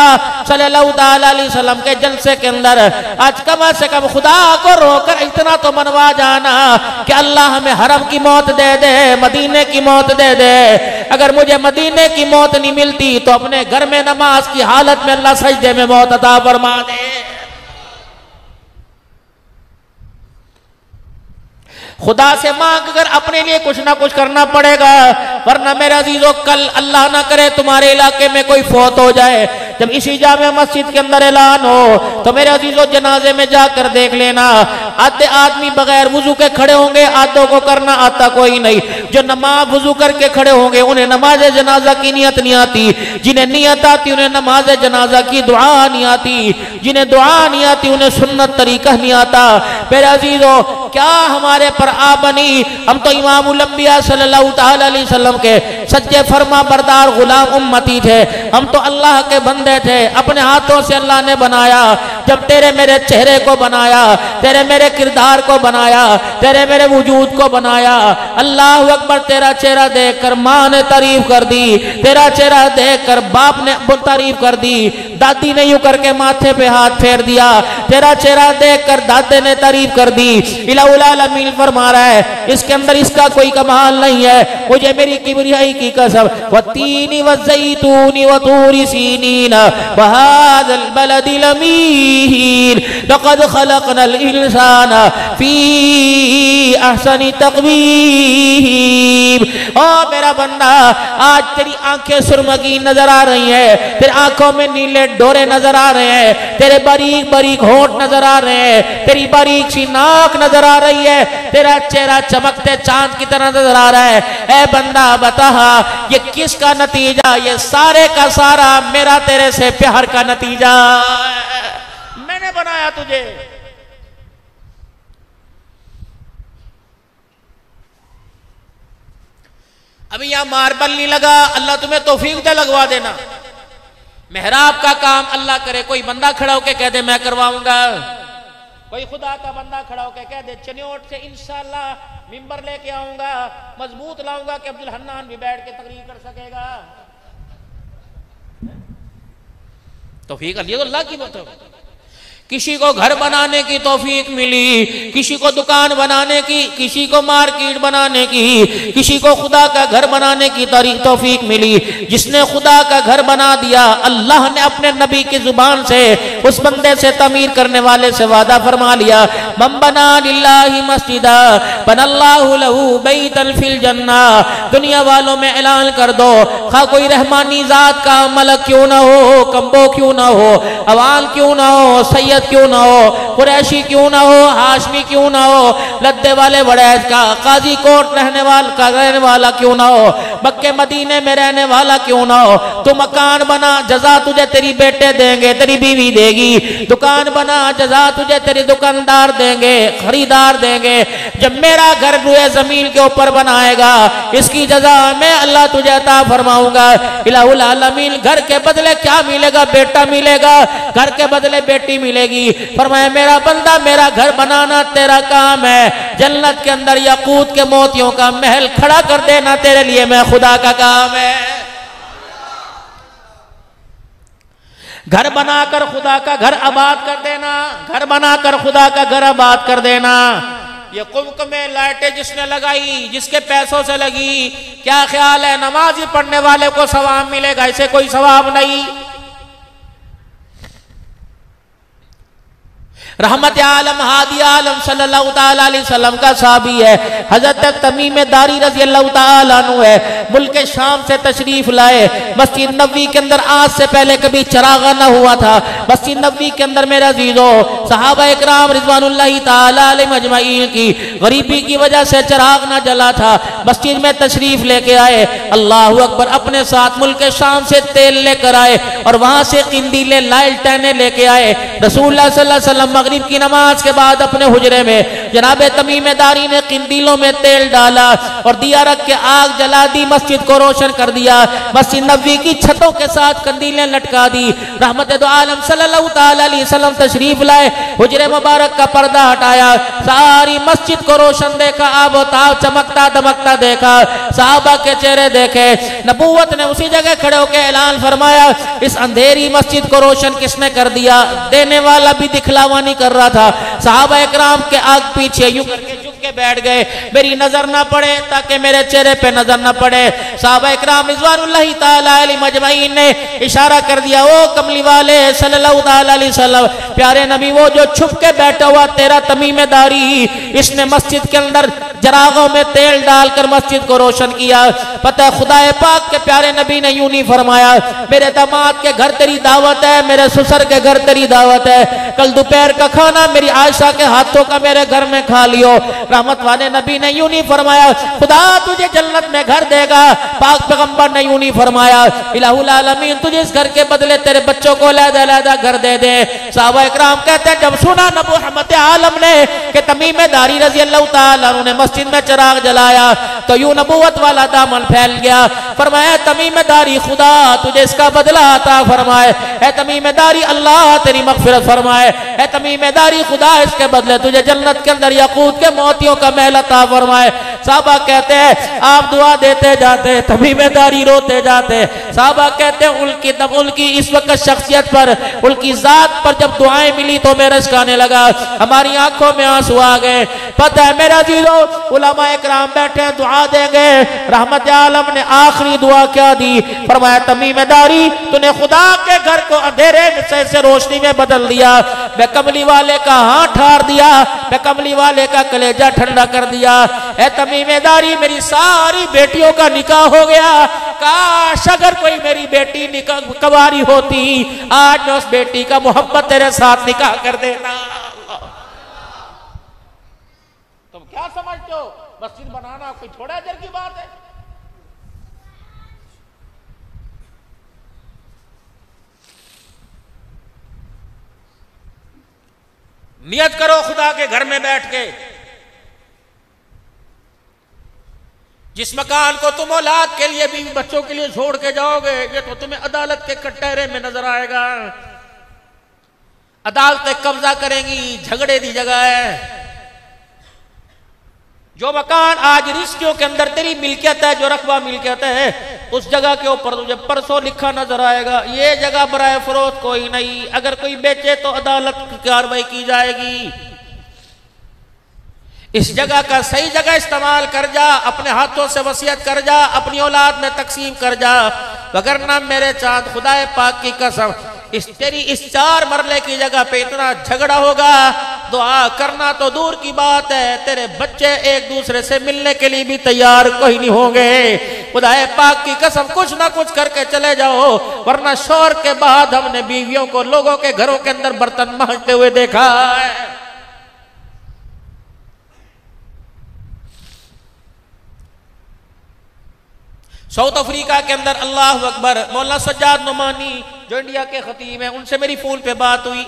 सल्लल्लाहु अलैहि वसल्लम के जलसे के अंदर आज कम से कम खुदा को रोकर इतना तो मनवा जाना कि अल्लाह हमें हरम की मौत दे दे, मदीने की मौत दे दे। अगर मुझे मदीने की मौत नहीं मिलती तो अपने घर में नमाज की हालत में अल्लाह सजदे में मौत अता फरमा दे। खुदा से मांग कर अपने लिए कुछ ना कुछ करना पड़ेगा, वरना मेरे अजीजों कल अल्लाह ना करे तुम्हारे इलाके में कोई फौत हो जाए, जब इसी जामे मस्जिद के अंदर ऐलान हो तो मेरे अजीजों जनाजे में जाकर देख लेना, आधे आदमी बगैर वुजू के खड़े होंगे, आधों को करना आता कोई नहीं। जो नमाज वुजू करके खड़े होंगे उन्हें नमाज जनाजा की नियत नहीं आती, जिन्हें नियत आती उन्हें नमाज जनाजा की दुआ नहीं आती, जिन्हें दुआ नहीं आती उन्हें सुन्नत तरीका नहीं आता। मेरे अजीजों क्या हमारे पर आ बनी, हम तो इमामुल अंबिया सल्लल्लाहु अलैहि वसल्लम के सच्चे फरमा बरदार गुलाम उम्मती थे, हम तो अल्लाह के बंदे थे, अपने हाथों से अल्लाह ने बनाया। जब तेरे मेरे चेहरे को बनाया, तेरे मेरे किरदार को बनाया, तेरे मेरे वजूद को बनाया, अल्लाह अकबर, तेरा चेहरा देखकर माँ ने तारीफ कर दी, तेरा चेहरा देखकर बाप ने तारीफ कर दी, दादी ने यूं करके माथे पे हाथ फेर दिया, तेरा चेहरा देखकर दादे ने तारीफ कर दी। इलाहुल आलमीन फरमा रहा है इसके अंदर इसका कोई कमाल नहीं है, मुझे मेरी किबरियाई की कसम, वत्तीनी वज़ैतूनी वतूरी सीनीन वहाज़ल बलदिल अमीन लक़द ख़लक़नल इंसाना फ़ी अहसनी तक़वीम। ओ मेरा बंदा, आज तेरी आंखें सुरमगी नजर आ रही है, तेरी आंखों में नीले डोरे नजर आ रहे हैं, तेरे बारीक बारीक होंठ नजर आ रहे हैं, तेरी बारीक सी नाक नजर आ रही है, तेरा चेहरा चमकते चांद की तरह नजर आ रहा है। ए बंदा बता, ये किसका नतीजा? ये सारे का सारा मेरा तेरे से प्यार का नतीजा। मैंने बनाया तुझे। अभी यहां मार्बल नहीं लगा, अल्लाह तुम्हें तौफीक दे लगवा देना। मेहराब का काम अल्लाह करे, कोई बंदा खड़ा होके कह दे मैं करवाऊंगा, कोई खुदा का बंदा खड़ा होके कह दे चनियोट से इंशाअल्लाह मिंबर लेके आऊंगा, मजबूत लाऊंगा कि अब्दुल हन्नान भी बैठ के तकरीर कर सकेगा। तौफीक अल्लाह की बात है। किसी को घर बनाने की तौफीक मिली, किसी को दुकान बनाने की, किसी को मार्केट बनाने की, किसी को खुदा का घर बनाने की तौफीक मिली। जिसने खुदा का घर बना दिया, अल्लाह ने अपने नबी की जुबान से उस बंदे से तमीर करने वाले से वादा फरमा लिया, मन बना लिल्लाहि मस्जिदा बनल्लाहु लहू बैतन फिल जन्ना। दुनिया वालों में ऐलान कर दो, खा कोई रहमानी जात का मलक क्यों ना हो, कम्बो क्यों ना हो, अवाल क्यों ना हो, सैयद क्यों ना हो, कुरैशी क्यों ना हो, हाशमी क्यों ना हो, लद्दे वाले वड़ैज का, काजी कोट रहने वाला क्यों ना हो, मक्के मदीने में रहने वाला क्यों ना हो, तू मकान बना, जजा तुझे तेरी बेटे देंगे, तेरी बीवी देगी। दुकान बना, जजा तुझे तेरी दुकानदार देंगे, खरीदार देंगे। जब मेरा घर रुए जमीन के ऊपर बनाएगा, इसकी जजा मैं अल्लाह तुझे अता फरमाऊंगा। इलाहुल आलमीन, घर के बदले क्या मिलेगा? बेटा मिलेगा, घर के बदले बेटी मिलेगी। फरमाया मेरा बंदा, मेरा घर बनाना तेरा काम है, जन्नत के अंदर याकूत के मोतियों का महल खड़ा कर देना तेरे लिए मैं खुदा का काम है। घर बनाकर खुदा का घर आबाद कर देना, घर बनाकर खुदा का घर आबाद कर देना। ये कुम्क में लाइटें जिसने लगाई, जिसके पैसों से लगी, क्या ख्याल है नमाज पढ़ने वाले को सवाब मिलेगा? इसे कोई सवाब नहीं। रहमत आलम हादी आलम सल्लल्लाहु ताला अलैहि वसल्लम का साहबी है, हजरत तमीम दारी रज़ी अल्लाह ताला अन्हु है, मुल्क शाम से तशरीफ लाए। मस्जिद नबवी के अंदर आज से पहले कभी चरागा न हुआ था। मस्जिद नबवी के अंदर मेरे अजीजों, सहाबा इकराम रिज़वानुल्लाहि ताला अलैहिम अजमईन की गरीबी की वजह से चराग न जला था। मस्जिद में तशरीफ लेके आए, अल्लाह अकबर, अपने साथ मुल्क शाम से तेल लेकर आए और वहां से किंदीले लालटेनें लेके आए। रसूलुल्लाह सल्लल्लाहु अलैहि वसल्लम मगरिब की नमाज के बाद अपने हुजरे में जनाब तमीमेदारी ने किंदीलों में तेल डाला और दिया रख के आग जला दी, मस्जिद को रोशन कर दिया, मस्जिद नबवी की छतों के साथ कंदीलें लटका दी। रहमत दो आलम सल्लल्लाहु ताला अलैहि वसल्लम तशरीफ लाए, हुजरे मुबारक का पर्दा हटाया, सारी मस्जिद को रोशन देखा, आबो ताब चमकता दमकता देखा, साहबा के चेहरे देखे। नबूवत ने उसी जगह खड़े होकर ऐलान फरमाया, इस अंधेरी मस्जिद को रोशन किसने कर दिया? देने वाला भी दिखलावा नहीं कर रहा था। साहबा इकराम के आग पीछे यूं करके झुक के बैठ गए, मेरी नजर ना पड़े, ताकि मेरे चेहरे पे नजर ना पड़े। साहबा इकराम रिज़वानुल्लाहि ताला अलैहिम अजमईन ने इशारा कर दिया, ओ कमली वाले सल्लल्लाहु ताला अलैहि वसल्लम, प्यारे नबी वो जो छुप के बैठा हुआ तेरा तमीमेदारी, इसने मस्जिद के अंदर जरागों में तेल डालकर मस्जिद को रोशन किया। पता है खुदाए पाक के प्यारे नबी ने यूं नहीं फरमाया, मेरे दामाद के घर तेरी दावत है, मेरे ससुर के घर तेरी दावत है, कल दोपहर का खाना मेरी आयशा के हाथों का मेरे घर में खा लियो। रहमत वाले नबी ने यूं नहीं फरमाया, खुदा तुझे जन्नत में घर देगा। पाक पैगंबर ने यूं नहीं फरमाया, इलाहुल आलमीन तुझे इस घर के बदले तेरे बच्चों को अलग-अलग घर दे दे। साहबा इकराम कहते हैं, जब सुना नबी रहमत आलम ने कि तमीमेदारी रजी अल्लाह ताला अन्हु ने मस्जिद में चिराग जलाया, तो यूं नबूवत वाला दामन फैल गया। फरमाया, तमीमेदारी खुदा तुझे इसका बदला अता फरमाए, है तमीमेदारी अल्लाह तेरी मगफिरत फरमाए, है तमीमेदारी खुदा इसके बदले तुझे जन्नत के अंदर याकूत के मोतियों का महल अता फरमाए। साहबा कहते हैं, आप दुआ देते जाते, तमीमेदारी रोते जाते। साहबा कहते हैं, उनकी इस वक्त शख्सियत पर, उनकी जात पर जब दुआएं मिली तो मेरे रश्क आने लगा, हमारी आंखों में आंसू आ गए। पता है मेरा जीरो उलमा इकराम बैठे दुआ देंगे, रहमत आलम ने आखिरी दुआ क्या दी? फरमाया, तमीमेदारी तूने खुदा के घर को अंधेरे से रोशनी में बदल दिया, मैं कमली वाले का हाथ ठार दिया, मैं कमली वाले का कलेजा ठंडा कर दिया। है तमीमेदारी मेरी सारी बेटियों का निकाह हो गया, काश अगर कोई मेरी बेटी निकाह कवारी होती, आज मैं उस बेटी का मोहब्बत तेरे साथ निकाह कर देना। तुम क्या समझते हो मस्जिद बनाना कोई थोड़ा देर की बात है? नियत करो खुदा के घर में बैठ के, जिस मकान को तुम औलाद के लिए बीवी बच्चों के लिए छोड़ के जाओगे, ये तो तुम्हें अदालत के कटहरे में नजर आएगा। अदालतें कब्जा करेंगी, झगड़े की जगह है। जो मकान आज रिश्तियों के अंदर तेरी मिल्कियत है, जो रकबा मिल्कियत है, उस जगह के ऊपर तुझे परसों लिखा नजर आएगा, ये जगह बराए फरोख्त कोई नहीं, अगर कोई बेचे तो अदालत की कार्रवाई की जाएगी। इस जगह का सही जगह इस्तेमाल कर जा, अपने हाथों से वसीयत कर जा, अपनी औलाद में तकसीम कर जा, वगरना मेरे चांद खुदाए पाक की कसम तेरी इस 4 मरले की जगह पे इतना झगड़ा होगा, दुआ करना तो दूर की बात है, तेरे बच्चे एक दूसरे से मिलने के लिए भी तैयार कोई नहीं होंगे। खुदाए पाक की कसम कुछ ना कुछ करके चले जाओ, वरना शौहर के बाद हमने बीवियों को लोगों के घरों के अंदर बर्तन मांजते हुए देखा है। साउथ अफ्रीका के अंदर अल्लाह अकबर मौलाना सज्जाद नुमानी जो इंडिया के खतीब हैं, उनसे मेरी फोन पे बात हुई,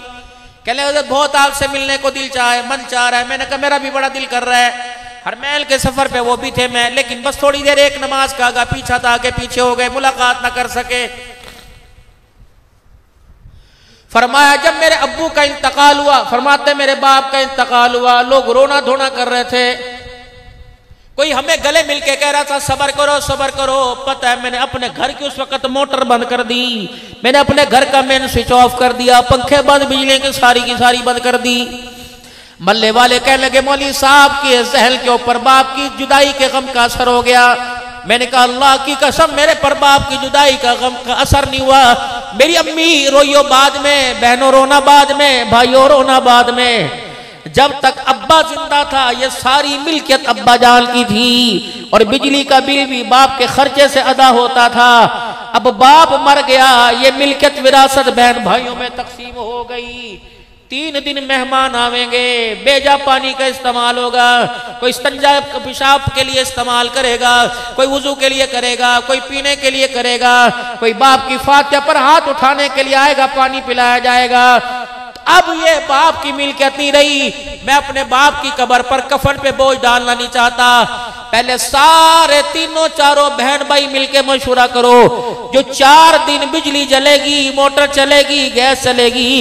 कहने लगे बहुत आपसे मिलने को दिल चाह है, मन चाह रहा है। मैंने कहा मेरा भी बड़ा दिल कर रहा है। हरमैल के सफर पे वो भी थे मैं, लेकिन बस थोड़ी देर एक नमाज का आगा पीछा था, आगे पीछे हो गए, मुलाकात ना कर सके। फरमाया जब मेरे अब्बू का इंतकाल हुआ, फरमाते मेरे बाप का इंतकाल हुआ, लोग रोना धोना कर रहे थे, कोई हमें गले मिलके कह रहा था सबर करो सबर करो। पता है मैंने अपने घर की उस वक्त मोटर बंद कर दी, मैंने अपने घर का मेन स्विच ऑफ कर दिया, पंखे बंद, बिजली की सारी बंद कर दी। मल्ले वाले कहने लगे मौली साहब के जहल के ऊपर बाप की जुदाई के गम का असर हो गया। मैंने कहा अल्लाह की कसम मेरे पर बाप की जुदाई का गम का असर नहीं हुआ। मेरी अम्मी रोइयो बाद में, बहनों रोना बाद में, भाइयों रोना बाद में। जब तक अब्बा जिंदा था ये सारी मिल्कियत अब्बा जान की थी और बिजली का बिल भी बाप के खर्चे से अदा होता था। अब बाप मर गया, ये मिल्कियत विरासत बहन भाइयों में तकसीम हो गई। 3 दिन मेहमान आवेंगे, बेजा पानी का इस्तेमाल होगा, कोई इस्तिंजा पेशाब के लिए इस्तेमाल करेगा, कोई वुजू के लिए करेगा, कोई पीने के लिए करेगा, कोई बाप की फातिहा पर हाथ उठाने के लिए आएगा, पानी पिलाया जाएगा। अब ये बाप की मिल्कियत नहीं रही, मैं अपने बाप की कब्र पर कफन पे बोझ डालना नहीं चाहता। पहले सारे तीनों चारों बहन भाई मिलके मशवरा करो, जो 4 दिन बिजली जलेगी, मोटर चलेगी, गैस चलेगी,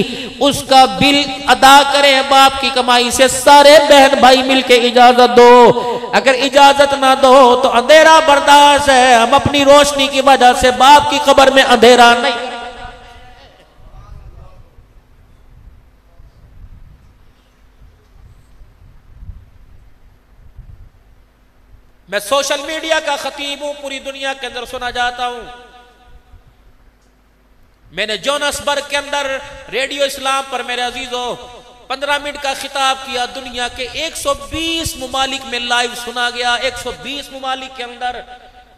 उसका बिल अदा करें बाप की कमाई से। सारे बहन भाई मिलके इजाजत दो। अगर इजाजत ना दो तो अंधेरा बर्दाश्त है, हम अपनी रोशनी की वजह से बाप की कब्र में अंधेरा नहीं। मैं सोशल मीडिया का खतीब हूं, पूरी दुनिया के अंदर सुना जाता हूं। मैंने जोनासबर्ग के अंदर रेडियो इस्लाम पर मेरे अजीजों 15 मिनट का खिताब किया। दुनिया के 120 ममालिक में लाइव सुना गया, 120 ममालिक के अंदर।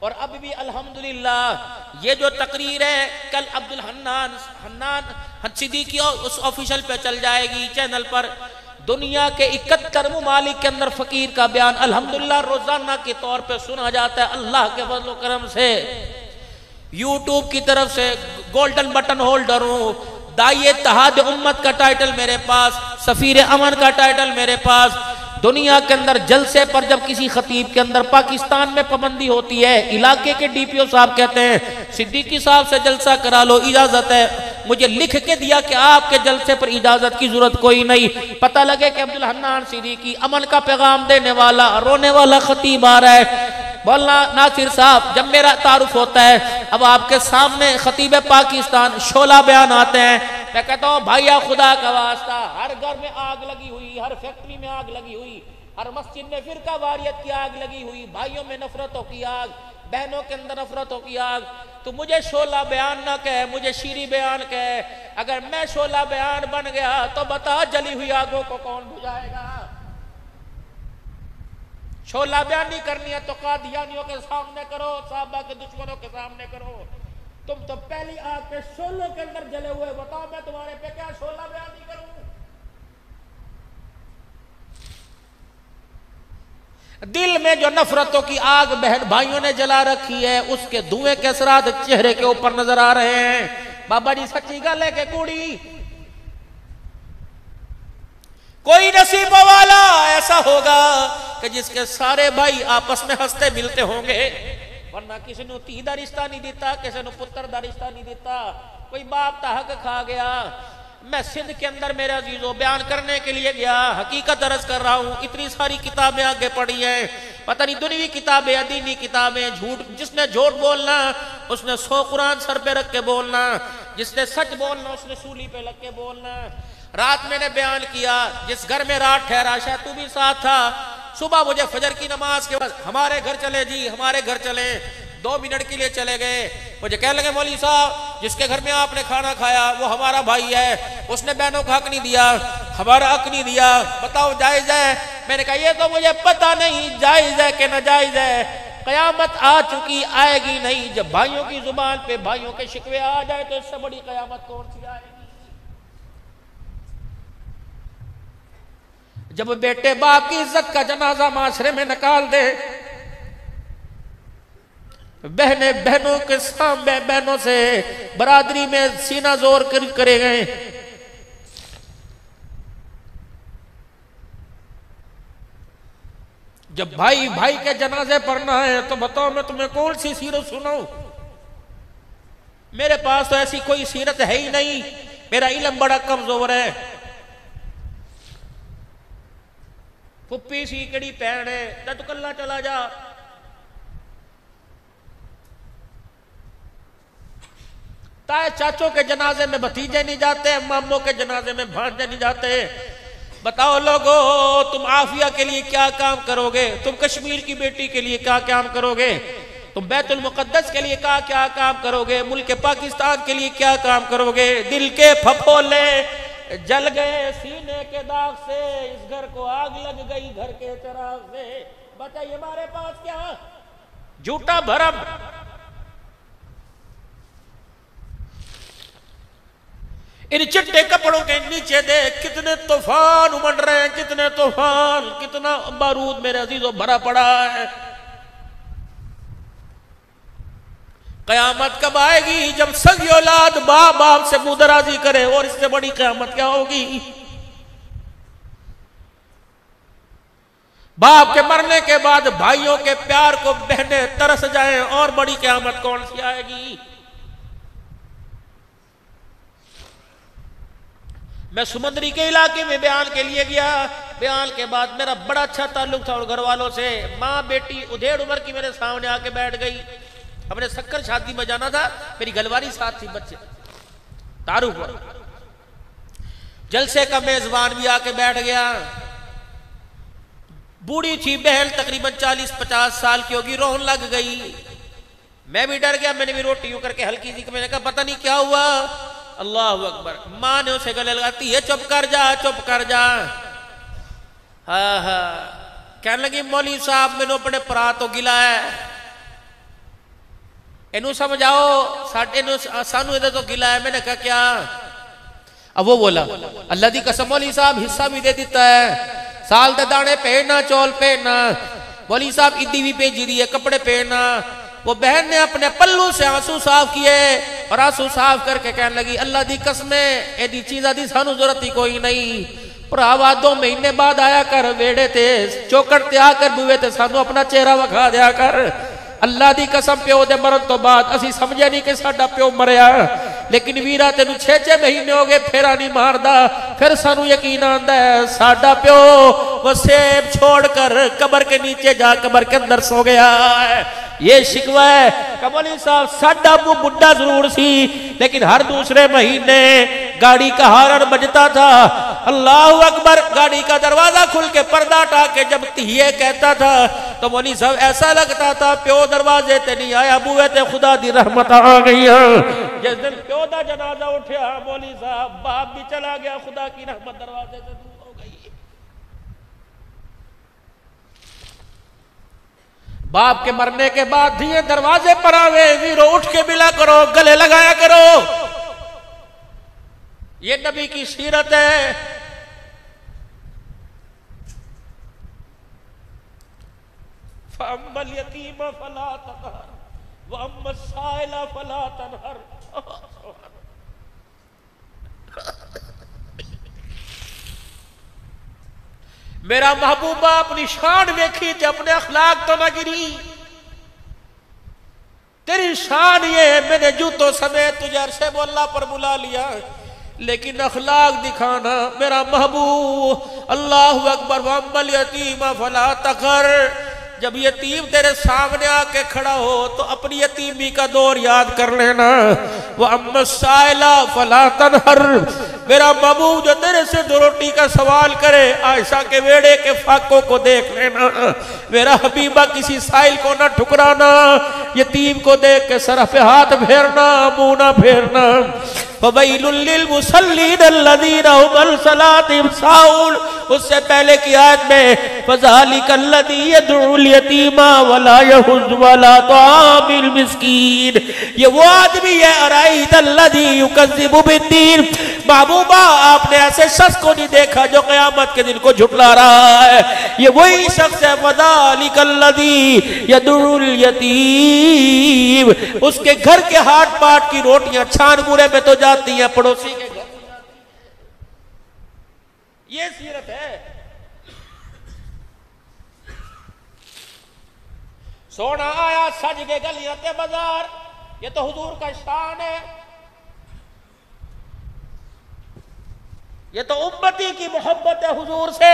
और अब भी अल्हम्दुलिल्लाह ये जो तकरीर है कल अब्दुल हन्नान सिद्दीकी उस ऑफिशियल पे चल जाएगी चैनल पर। दुनिया के 71 ममालिक के अंदर फकीर का बयान अल्हम्दुलिल्लाह रोजाना के तौर पे सुना जाता है। अल्लाह के फजल करम से यूट्यूब की तरफ से गोल्डन बटन होल्डर हूं। दाई इत्तेहाद उम्मत का टाइटल मेरे पास, सफीर अमन का टाइटल मेरे पास। दुनिया के अंदर जलसे पर जब किसी खतीब के अंदर पाकिस्तान में पाबंदी होती है, इलाके के डीपीओ साहब कहते हैं सिद्दीकी साहब से जलसा करा लो, इजाजत है। मुझे लिख के दिया कि आपके जलसे पर इजाजत की जरूरत कोई नहीं। पता लगे कि अब्दुल हन्नान सिद्दीकी अमन का पैगाम देने वाला, रोने वाला खतीब आ रहा है। बोलना नासिर साहब, जब मेरा तारुफ होता है, अब आपके सामने खतीब पाकिस्तान शोला बयान आते हैं, मैं कहता हूँ भाइया खुदा का वास्ता, हर घर में आग लगी हुई, हर फैक्ट्री में आग लगी हुई, हर मस्जिद में फिरका वारियत की आग लगी हुई, भाइयों में नफरतों की आग, बहनों के अंदर नफरतों की आग। तो मुझे शोला बयान ना कहे, मुझे शीरी बयान कहे। अगर मैं शोला बयान बन गया तो बता जली हुई आगों को कौन बुझाएगा? शोला बयानी करनी है तो कादियानियों के सामने करो, साहबा के दुश्मनों के सामने करो। तुम तो पहली आग के शोलों के अंदर जले हुए, बताओ मैं तुम्हारे पे क्या शोला बयानी करूं? दिल में जो नफरतों की आग बहन भाइयों ने जला रखी है, उसके धुएं के असरात चेहरे के ऊपर नजर आ रहे हैं। बाबा जी सच्ची गल है कि कुड़ी कोई नसीबों वाला ऐसा होगा कि जिसके सारे भाई आपस में हंसते मिलते होंगे, वरना किसी ने धी दा रिश्ता नहीं दिता, किसी ने पुत्र दा रिश्ता नहीं दिता, कोई बाप दा हक खा गया। मैं सिंध के अंदर मेरे अजीजों बयान करने के लिए गया, हकीकत दर्ज कर रहा हूँ। इतनी सारी किताबें आगे पढ़ी हैं, पता नहीं दुनियावी किताबें, दीनी किताबें। झूठ, जिसने झूठ बोलना उसने 100 कुरान सर पे रख के बोलना, जिसने सच बोलना उसने सूली पे लग के बोलना। रात मैंने बयान किया, जिस घर में रात ठहरा, शायद तू भी साथ था, सुबह मुझे फजर की नमाज के बाद हमारे घर चले जी, हमारे घर चले। 2 मिनट के लिए चले गए, मुझे कहने लगे मौलवी साहब जिसके घर में आपने खाना खाया वो हमारा भाई है, उसने बहनों का हक नहीं दिया, हमारा हक नहीं दिया, बताओ जायज है? मैंने कहा ये तो मुझे पता नहीं जायज है कि नाजायज है। कयामत आ चुकी, आएगी नहीं। जब भाइयों की जुबान पे भाइयों के शिकवे आ जाए तो इससे बड़ी कयामत कौन सी आएगी? जब बेटे बाप की इज्जत का जनाजा माशरे में निकाल दे, बहने बहनों के सामने बहनों से बरादरी में सीना जोर करे गए, जब भाई भाई के जनाजे पढ़ना है तो बताओ मैं तुम्हें कौन सी सीरत सुनाऊं? मेरे पास तो ऐसी कोई सीरत है ही नहीं, मेरा इल्म बड़ा कमजोर है। फुप्पी सी कड़ी भैन है, तू कल्ला चला जा। ताए चाचों के जनाजे में भतीजे नहीं जाते, मामों के जनाजे में भांजे नहीं जाते। बताओ लोगो, तुम आफिया के लिए क्या काम करोगे? तुम कश्मीर की बेटी के लिए क्या काम करोगे? तुम बैतुल मुकद्दस के लिए क्या काम करोगे? मुल्क पाकिस्तान के लिए क्या काम करोगे? दिल के फफोले जल गए सीने के दाग से, इस घर को आग लग गई घर के चिराग से। बताइए हमारे पास क्या? झूठा भरम। इन चिट्टे कपड़ों के नीचे देख कितने तूफान उमड़ रहे हैं, कितने तूफान, कितना बारूद मेरे अजीजों भरा पड़ा है। क़यामत कब आएगी? जब सगी औलाद बाप बाप से मुंह दराजी करे, और इससे बड़ी क़यामत क्या होगी? बाप के मरने के बाद भाइयों के प्यार को बहनें तरस जाएं, और बड़ी क़यामत कौन सी आएगी? मैं समुद्री के इलाके में बयान के लिए गया। बयान के बाद मेरा बड़ा अच्छा ताल्लुक था और घर वालों से। माँ बेटी उधेड़ उम्र की मेरे सामने आके बैठ गई। अपने शक्कर शादी में जाना था, मेरी गलवारी साथ थी, बच्चे तारुफ पर। जलसे का मेजबान भी आके बैठ गया। बूढ़ी थी बहन, तकरीबन 40-50 साल की होगी, रोन लग गई। मैं भी डर गया। मैंने भी रोटी यूं करके हल्की सी, मैंने कहा पता नहीं क्या हुआ। अल्लाह अकबर। माँ ने उसे गले लगाती है, चुप कर जा, चुप कर जा। हाँ, कहने लगी मौली साहब मैंने अपने परा तो गिला है, इनू समझाओ, सानू इधर तो गिला है। मैंने कहा क्या? अब वो बोला अल्लाह दी कसम मौली साहब हिस्सा भी दे देता है, साल दे दाने पहनना, चौल पहनना, मौली साहब ईदी भी भेजी दी है, कपड़े पहनना। वो बहन ने अपने पल्लू से आंसू साफ किए और आंसू साफ करके कहने लगी अल्लाह दी कसमें एदी चीज़ा दी सानू जरूरत ही कोई नहीं। भरावा 2 महीने बाद आया कर, वेड़े ते चौकट ते आकर बुए ते सानू अपना चेहरा विखा दिया कर। अल्लाह दी कसम प्यो दे मरन तो बाद असी समझे नहीं कि साडा प्यो मरिया, लेकिन वीरा तेनू 6-6 महीने हो गए फेरा नहीं मारदा। फिर सानू यकीन आंदा है साडा प्यो वो सेब छोड़कर कब्र के नीचे जा कब्र के अंदर सो गया है। ये शिकवा है कमली साहब, साडा मुंह बुढ़ा जरूर सी, लेकिन हर दूसरे महीने गाड़ी का हॉर्न बजता था। अल्लाह अकबर। गाड़ी का दरवाजा खुल के पर्दा हटा के जब ये कहता था तो मौली साहब ऐसा लगता था प्यो दरवाजे ते नहीं आया, बुए ते खुदा दी रहमत आ गई। जिस दिन प्यो दा जनाजा उठा मौली साहब बाप भी चला गया, खुदा की रहमत दरवाजे से दूर हो गई। बाप के मरने के बाद दिए दरवाजे पर आवे, वीरो उठ के मिला करो, गले लगाया करो। ये नबी की सीरत है। फअम्मल यतीम फला तक़हर वअम्मस साइला फला तनहर। मेरा महबूबा अपनी शान देखी थी, अपने अखलाक तो न गिरी। तेरी शान ये मैंने जूतों समेत तुझे अरशे मोल्ला पर बुला लिया, लेकिन अखलाक दिखाना मेरा महबूब। अल्लाहु अकबर। वअम्मल यतीम फला तक़हर। जब यतीम तेरे सामने आके खड़ा हो तो अपनी यतीमी का दौर याद कर लेना। वअम्मस साइला फला तनहर। मेरा महबूब जो तेरे से 2 रोटी का सवाल करे, आयशा के वेड़े के फाकों को देख लेना। मेरा हबीबा किसी साइल को ना ठुकराना, यतीम को देख के सर पे हाथ फेरना, मुंह ना फेरना। फवैलुल लिल मुसल्लीन अल्लज़ीना हुम अन सलातिहिम साहून। उससे पहले की आयत में फज़ालिकल लज़ी यदउल यतीमा वला यहुज़्ज़ु वला तुआमिल मिस्कीन। ये वो आदमी है अराइतल लज़ी युकज़्ज़िबु बिद्दीन। महबूबा आपने ऐसे शख्स को नहीं देखा जो क़यामत के दिन को झुठला रहा है। ये वही शख्स है फज़ालिकल लज़ी यदउल यतीम। उसके घर के हाट पाट की रोटियां छानगुरे में तो जाती हैं, पड़ोसी के घर। ये सीरत है। सोना आया सज के गलियां ते बाजार, ये तो हुजूर का शान है। ये तो उम्मती की मोहब्बत है हुजूर से।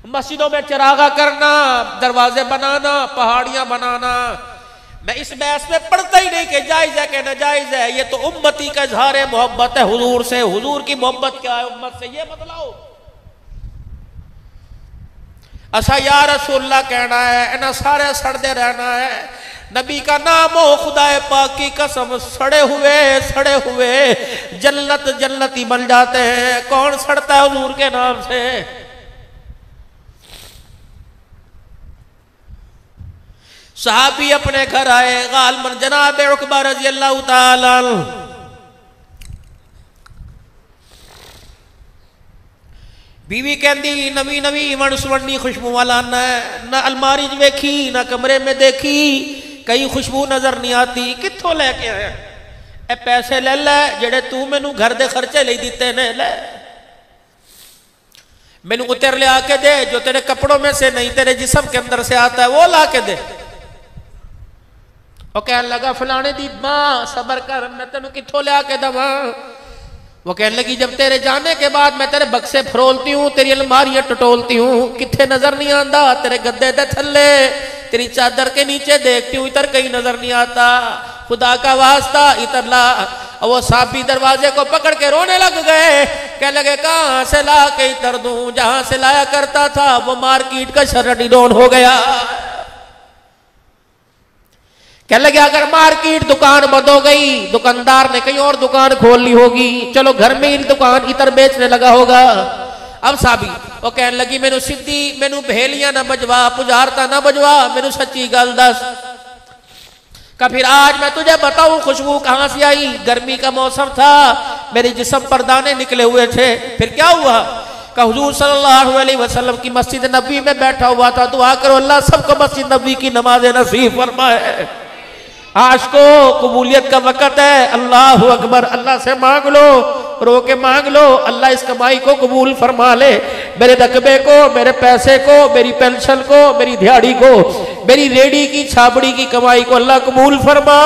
मस्जिदों में चिरागा करना, दरवाजे बनाना, पहाड़ियां बनाना, मैं इस बहस में पढ़ता ही नहीं कि जायज है कि नाजायज है। ये तो उम्मती का इजहार है, मोहब्बत है हुजूर से। हुजूर की मोहब्बत क्या है उम्मत से, ये बतलाओ। अच्छा या रसूलल्लाह कहना है, इन्हें सारे सड़ते रहना है। नबी का नाम हो, खुदाए पाक की कसम, सड़े हुए जन्नती बन जाते हैं। कौन सड़ता है हुजूर के नाम से? सहाबी अपने घर आए, गालमन जनाब उकबा रज़ी अल्लाह तआला बीवी कहती नवी नवी वन सुवरनी खुशबू वाला न अलमारी च वेखी, न कमरे में देखी। कई खुशबू नजर नहीं आती, कित्थों लैके आया? ए पैसे ले लै जेड़े तू मैनू घर दे खर्चे ले दिते ने, ले मैनू उतर ले आके दे, जो तेरे कपड़ों में से नहीं तेरे जिस्म के अंदर से आता है वो ला के दे। वो कहने लगा फलाने दी मां सबर कर, मैं तेनू कित्थों ले आके दवा? वो कहने लगी जब तेरे जाने के बाद मैं तेरे बक्से फरोलती हूँ, तेरी अलमारियां टटोलती हूँ, कित्थे नजर नहीं आता, तेरे गद्दे दे थल्ले, तेरी चादर के नीचे देखती हूँ, इधर कहीं नजर नहीं आता, खुदा का वास्ता इधर ला। और वो साहबी दरवाजे को पकड़ के रोने लग गए, कह लगे कहां से ला के इधर दूं, जहां से लाया करता था वो मार्केट का शरडीडोन हो गया। कह लगे अगर मार्केट दुकान बंद हो गई, दुकानदार ने कहीं और दुकान खोल ली होगी, चलो घर में ही दुकान इतर बेचने लगा होगा। अब साबी वो कहने लगी मैनू सिद्धि, मैनू भेलियां ना बजवा, पुजारता ना बजवा, मैनू सच्ची गल दस। का फिर आज मैं तुझे बताऊं खुशबू कहां से आई? गर्मी का मौसम था, मेरे जिस्म पर दाने निकले हुए थे। फिर क्या हुआ? का हुजूर सल्लल्लाहु अलैहि वसल्लम की मस्जिद नबी में बैठा हुआ था, दुआ करो अल्लाह सबको मस्जिद नबी की नमाज नसीब फरमाए। आज को कबूलियत का वक़्त है, अल्लाह अकबर, अल्लाह से मांग लो, रो के मांग लो, अल्लाह इस कमाई को कबूल फरमा ले, मेरे रकबे को, मेरे पैसे को, मेरी पेंशन को, मेरी दिहाड़ी को, मेरी रेडी की छाबड़ी की कमाई को अल्लाह कबूल फरमा।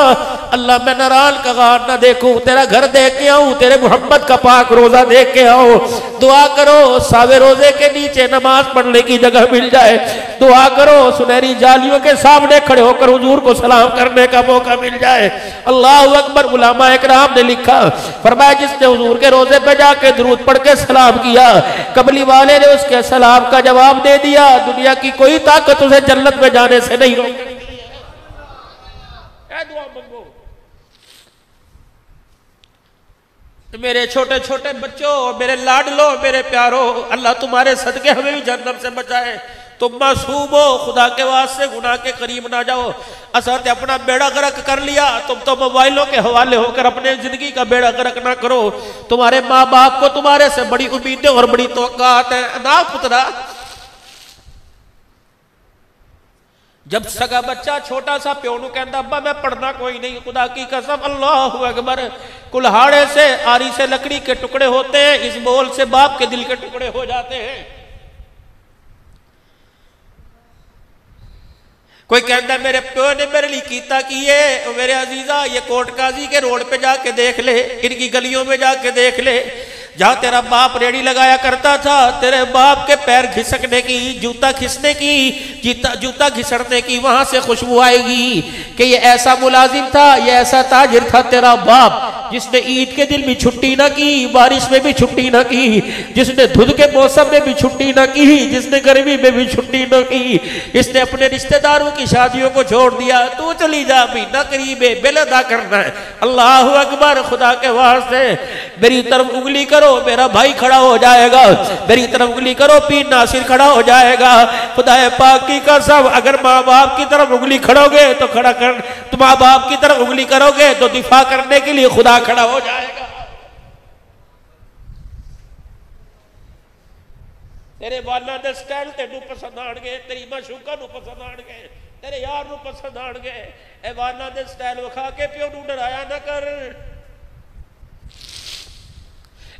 अल्लाह मैं नाराज कगार ना देखूं, तेरा घर देख के आऊं, तेरे मोहम्मद का पाक रोजा देख के आऊं। दुआ करो सावे रोजे के नीचे नमाज पढ़ने की जगह मिल जाए, दुआ करो सुनहरी जालियों के सामने खड़े होकर हुजूर को सलाम करने का मौका मिल जाए। अल्लाह अकबर। उलमा इकराम ने लिखा, फरमाया जिसने हुजूर के रोजे पे जाके दुरूद पढ़ के सलाम किया, कबली वाले ने उसके सलाम का जवाब दे दिया, दुनिया की कोई ताकत उसे जन्नत में जाने से नहीं रोकेगी। दुआ मंगो। मेरे छोटे छोटे बच्चों, मेरे लाडलो, मेरे प्यारो, अल्लाह तुम्हारे सदके हमें भी जहन्नम से बचाए। तुम मासूम हो, खुदा के वास्ते गुनाह के करीब ना जाओ। असर अपना बेड़ा गर्क कर लिया, तुम तो मोबाइलों के हवाले होकर अपने जिंदगी का बेड़ा गर्क ना करो। तुम्हारे माँ बाप को तुम्हारे से बड़ी उम्मीदें और बड़ी तवक्कात है ना पुत्रा। जब सगा बच्चा छोटा सा प्यो नूं कहंदा अब्बा मैं पढ़ना कोई नहीं, खुदा की कसम अल्लाह अकबर, कुल्हाड़े से आरी से लकड़ी के टुकड़े होते हैं, इस बोल से बाप के दिल के टुकड़े हो जाते हैं। कोई कहता मेरे प्यो ने मेरे लिए कीता की है, मेरे अजीजा ये कोट काजी के रोड पे जाके देख ले, इनकी गलियों में जाके देख ले, जहां तेरा बाप रेडी लगाया करता था, तेरे बाप के पैर घिसकने की, जूता खिसने की, जूता घिसड़ने की, वहां से खुशबू आएगी कि ये ऐसा मुलाजिम था, ये ऐसा ताजिर था तेरा बाप, जिसने ईद के दिन भी छुट्टी ना की, बारिश में भी छुट्टी ना की, जिसने धुंध के मौसम में भी छुट्टी ना की, जिसने गर्मी में भी छुट्टी ना की, इसने अपने रिश्तेदारों की शादियों को छोड़ दिया। तू चली जा, महीना करीब है, बिल अदा करना है। अल्लाह अकबर। खुदा के वास्ते मेरी तरफ उंगली करो, मेरा भाई खड़ा हो जाएगा, मेरी तरफ उंगली करो, पीर नासिर खड़ा हो जाएगा। खुदा पाक की कसम, अगर माँ बाप की तरफ उंगली खड़ोगे तो खड़ा कर, तो माँ बाप की तरफ उंगली करोगे तो दिफा करने के लिए खुदा खड़ा हो जाएगा। तेरे वाला दे स्टाइल तेनू पसंद आने, तेरी माशूका नू पसंद आने, तेरे यार नू पसंद आने। ए वाला दे स्टाइल विखा के प्यो नू डराया ना कर।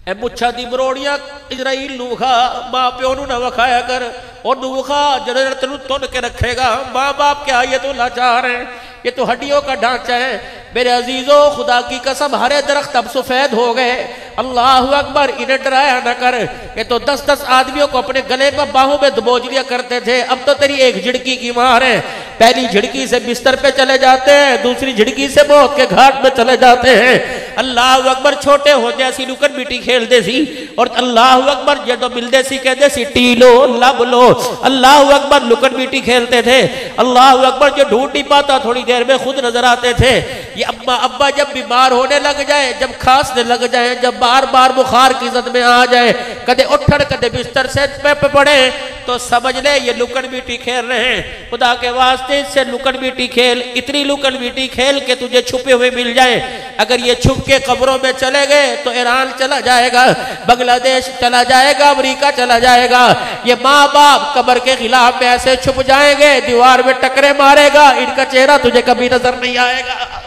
ए मुच्छा दी बरोड़ियां इजराइल नू विखा, मां प्यो नू ना विखाया कर। ओनू विखा जदों तेनू तुन के रखेगा। माँ बाप क्या ये तो लाचार है, ये तो हड्डियों का ढांचा है। मेरे अजीजों, खुदा की कसम हरे दरख्त अब सफेद हो गए। अल्लाह अकबर। इन्हें डराया न कर, ये तो 10-10 आदमियों को अपने गले पर बाहों में दबोच लिया करते थे, अब तो तेरी एक झिड़की की मार है। पहली झिड़की से बिस्तर पे चले जाते हैं, दूसरी झिड़की से मौत के घाट में चले जाते हैं। अल्लाह अकबर। छोटे होते असी लुकन मिट्टी खेलते सी, और अल्लाह अकबर जो मिलते सी कहते सी टी लो लब लो। अल्लाह अकबर। लुकन मिट्टी खेलते थे। अल्लाह अकबर। जो ढूंढ नहीं पाता थोड़ी देर में खुद नजर आते थे। ये अब्बा जब बीमार होने लग जाए, जब खांसने लग जाए, जब बार बार बुखार की जद में आ जाए, कदे उठड़ कदे बिस्तर से पे पड़े, तो समझ ले ये लुकन बीटी खेल रहे हैं। खुदा के वास्ते से लुकन बीटी खेल, इतनी लुकन बीटी खेल के तुझे छुपे हुए मिल जाए। अगर ये छुप छुप के कब्रों में चले गए तो ईरान चला जाएगा, बांग्लादेश चला जाएगा, अमेरिका चला जाएगा। ये माँ बाप कब्र के खिलाफ में ऐसे छुप जाएंगे, दीवार में टकरे मारेगा, इनका चेहरा तुझे कभी नजर नहीं आएगा।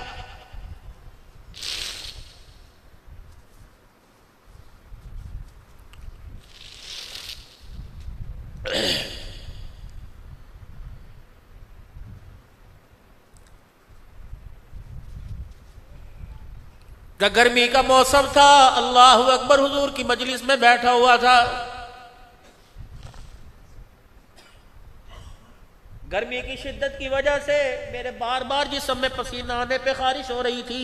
गर्मी का मौसम था, अल्लाह अकबर, हुजूर की मजलिस में बैठा हुआ था। गर्मी की शिद्दत की वजह से मेरे बार बार जिस्म में पसीना आने पे खारिश हो रही थी।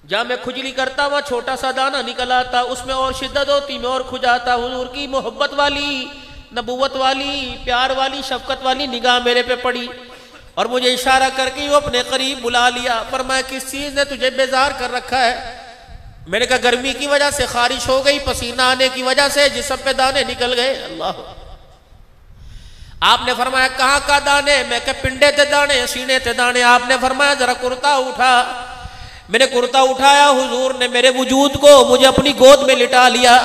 जहां मैं खुजली करता वहां छोटा सा दाना निकल आता, उसमें और शिद्दत होती, मैं और खुजाता। हुजूर की मोहब्बत वाली, नबूवत वाली, प्यार वाली, शफकत वाली निगाह मेरे पे पड़ी और मुझे इशारा करके वो अपने करीब बुला लिया। फरमाया किस चीज ने तुझे बेजार कर रखा है? मैंने कहा गर्मी की वजह से खारिश हो गई, पसीना आने की वजह से जिस्म पे दाने निकल गए। अल्लाह। आपने फरमाया कहाँ का दाने? मैं कहा पिंडे थे दाने, सीने थे दाने। आपने फरमाया जरा कुर्ता उठा। मैंने कुर्ता उठाया, हुजूर ने मेरे वजूद को मुझे अपनी गोद में लिटा लिया।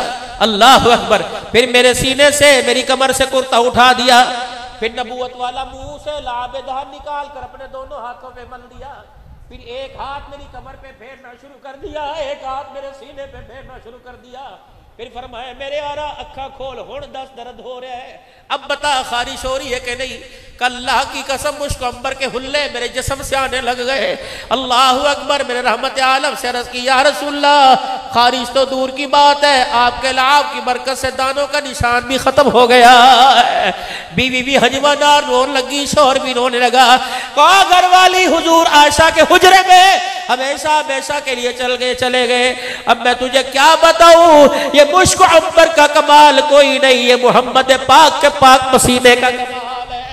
अल्लाह अकबर। फिर मेरे सीने से, मेरी कमर से कुर्ता उठा दिया। फिर नबूवत वाला मुंह से लाबे दहन निकाल कर अपने दोनों हाथों में मल दिया। फिर एक हाथ मेरी कमर पे फेरना शुरू कर दिया, एक हाथ मेरे सीने पे फेरना शुरू कर दिया। फिर फरमाया मेरे आरा अखा खोल, हुण दस दर्द हो रहा है, अब बता खारिश हो रही है कि नहीं? अल्लाह की कसम मुश्क अंबर के हुल्ले मेरे जिस्म से आने लग गए। अल्लाह अकबर। मेरे रहमत आलम से अर्ज़ की या रसूलल्लाह, खारिश तो दूर की बात है, आपके लाभ की बरकत से दानों का निशान भी खत्म हो गया। बीवी भी हजमादार रोने लगी, शोहर भी रोने लगा। कहा घर वाली हुजूर आयशा के हुजरे में हमेशा हमेशा के लिए चले गए। अब मैं तुझे क्या बताऊं, ये मुश्क अंबर का कमाल कोई नहीं, ये मोहम्मद पाक के पाक पसीने का कमाल है।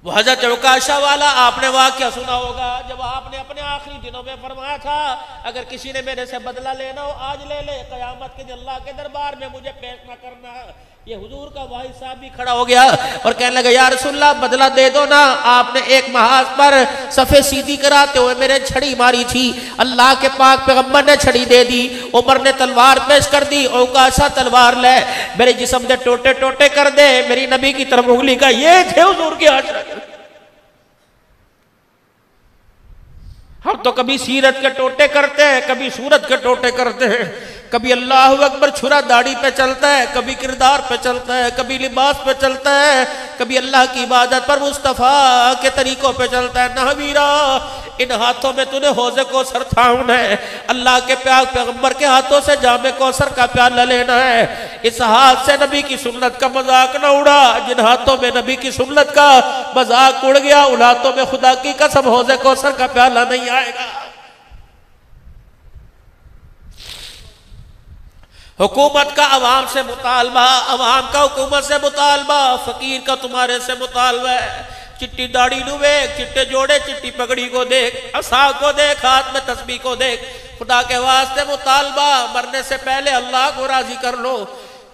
वो हजरत उकाशा वाला आपने वाकया सुना होगा, जब आपने अपने आखिरी दिनों में फरमाया था अगर किसी ने मेरे से बदला लेना हो आज ले ले, कयामत के दिन अल्लाह के दरबार में मुझे पेश न करना। ये हुजूर का भाई साहब भी खड़ा हो गया और कहने लगा या रसूलल्लाह बदला दे दो ना, आपने एक महाज पर सफे सीधी कराते हुए मेरे छड़ी मारी थी, अल्लाह के पाक पैगंबर ने छड़ी दे दी, उमर ने तलवार पेश कर दी, औकाशा तलवार ले मेरे जिस्म दे टोटे टोटे कर दे, मेरी नबी की तरफ उंगली का। ये थे हुजूर के आशिक। हम तो कभी सीरत के टोटे करते हैं, कभी सूरत के टोटे करते हैं, कभी अल्लाह अकबर छुरा दाढ़ी पे चलता है, कभी किरदार पे चलता है, कभी लिबास पे चलता है, कभी अल्लाह की इबादत पर मुस्तफ़ा के तरीकों पे चलता है। नहवीरा, इन हाथों में तूने हौज़े कौसर थामना है, अल्लाह के प्यार पैगंबर के हाथों से जामे कौसर का प्याला लेना है। इस हाथ से नबी की सुन्नत का मजाक न उड़ा, जिन हाथों में नबी की सुन्नत का मजाक उड़ गया उन हाथों में खुदा की कसम हौज़े कौसर का प्याला नहीं आएगा। हुकूमत का अवाम से मुतालबा, अवाम का हुकूमत से मुतालबा, फकीर का तुम्हारे से मुतालबा है। चिट्टी दाढ़ी नु देख, चिट्टे जोड़े, चिट्टी पगड़ी को देख, असा को देख, हाथ में तस्बीह को देख, खुदा के वास्ते मुतालबा, मरने से पहले अल्लाह को राजी कर लो।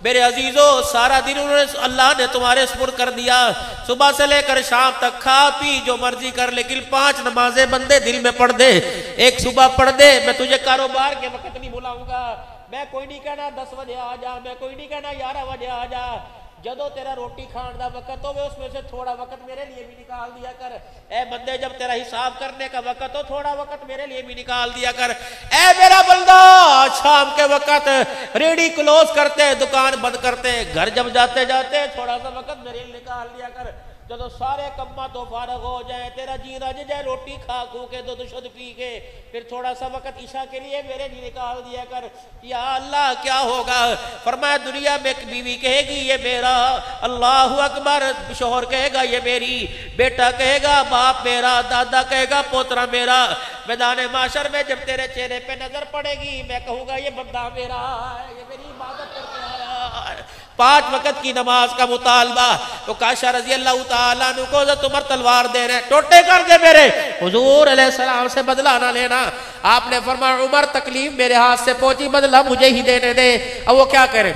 मेरे अजीजों, सारा दिन उन्होंने अल्लाह ने तुम्हारे सुपुर्द कर दिया, सुबह से लेकर शाम तक खा पी जो मर्जी कर, लेकिन 5 नमाजें बंदे दिल में पढ़ दे। एक सुबह पढ़ दे, मैं तुझे कारोबार के वक्त नहीं बुलाऊंगा, मैं कोई नहीं कहना 10 बजे आ जा, मैं कोई नहीं कहना 11 बजे आ जा, जदों तेरा रोटी खान का वक्त हो उसमें से थोड़ा वक्त मेरे लिए भी निकाल दिया कर। ए बंदे, जब तेरा हिसाब करने का वक्त हो थोड़ा वक्त मेरे लिए भी निकाल दिया कर। ए मेरा बंदा, शाम के वक्त रेडी क्लोज करते, दुकान बंद करते, घर जब जाते जाते थोड़ा सा वक्त मेरे लिए निकाल दिया कर। जब सारे कम्मा तो फारग हो जाए, तेरा जी रज जाए रोटी खा खू के, दूध शुद्ध पी के, फिर थोड़ा सा वक्त ईशा के लिए मेरे लिए निकाल दिया कर। या अल्लाह क्या होगा? फरमाया दुनिया में एक बीवी कहेगी ये मेरा, अल्लाह अकबर, शोहर कहेगा ये मेरी, बेटा कहेगा बाप मेरा, दादा कहेगा पोतरा मेरा। मैदान माशर में जब तेरे चेहरे पे नजर पड़ेगी मैं कहूँगा ये बंदा मेरा, ये मेरी इबादत करके आया। 5 वक्त की नमाज का मुतालबा। तो काशा रजी अल्लाह तआला अन्हु को तुम तलवार दे रहे, टोटे कर दे मेरे, हुजूर अलैहिस्सलाम से बदला ना लेना। आपने फरमाया उमर तकलीफ मेरे हाथ से पहुंची, बदला मुझे ही देने दे। अब वो क्या करे?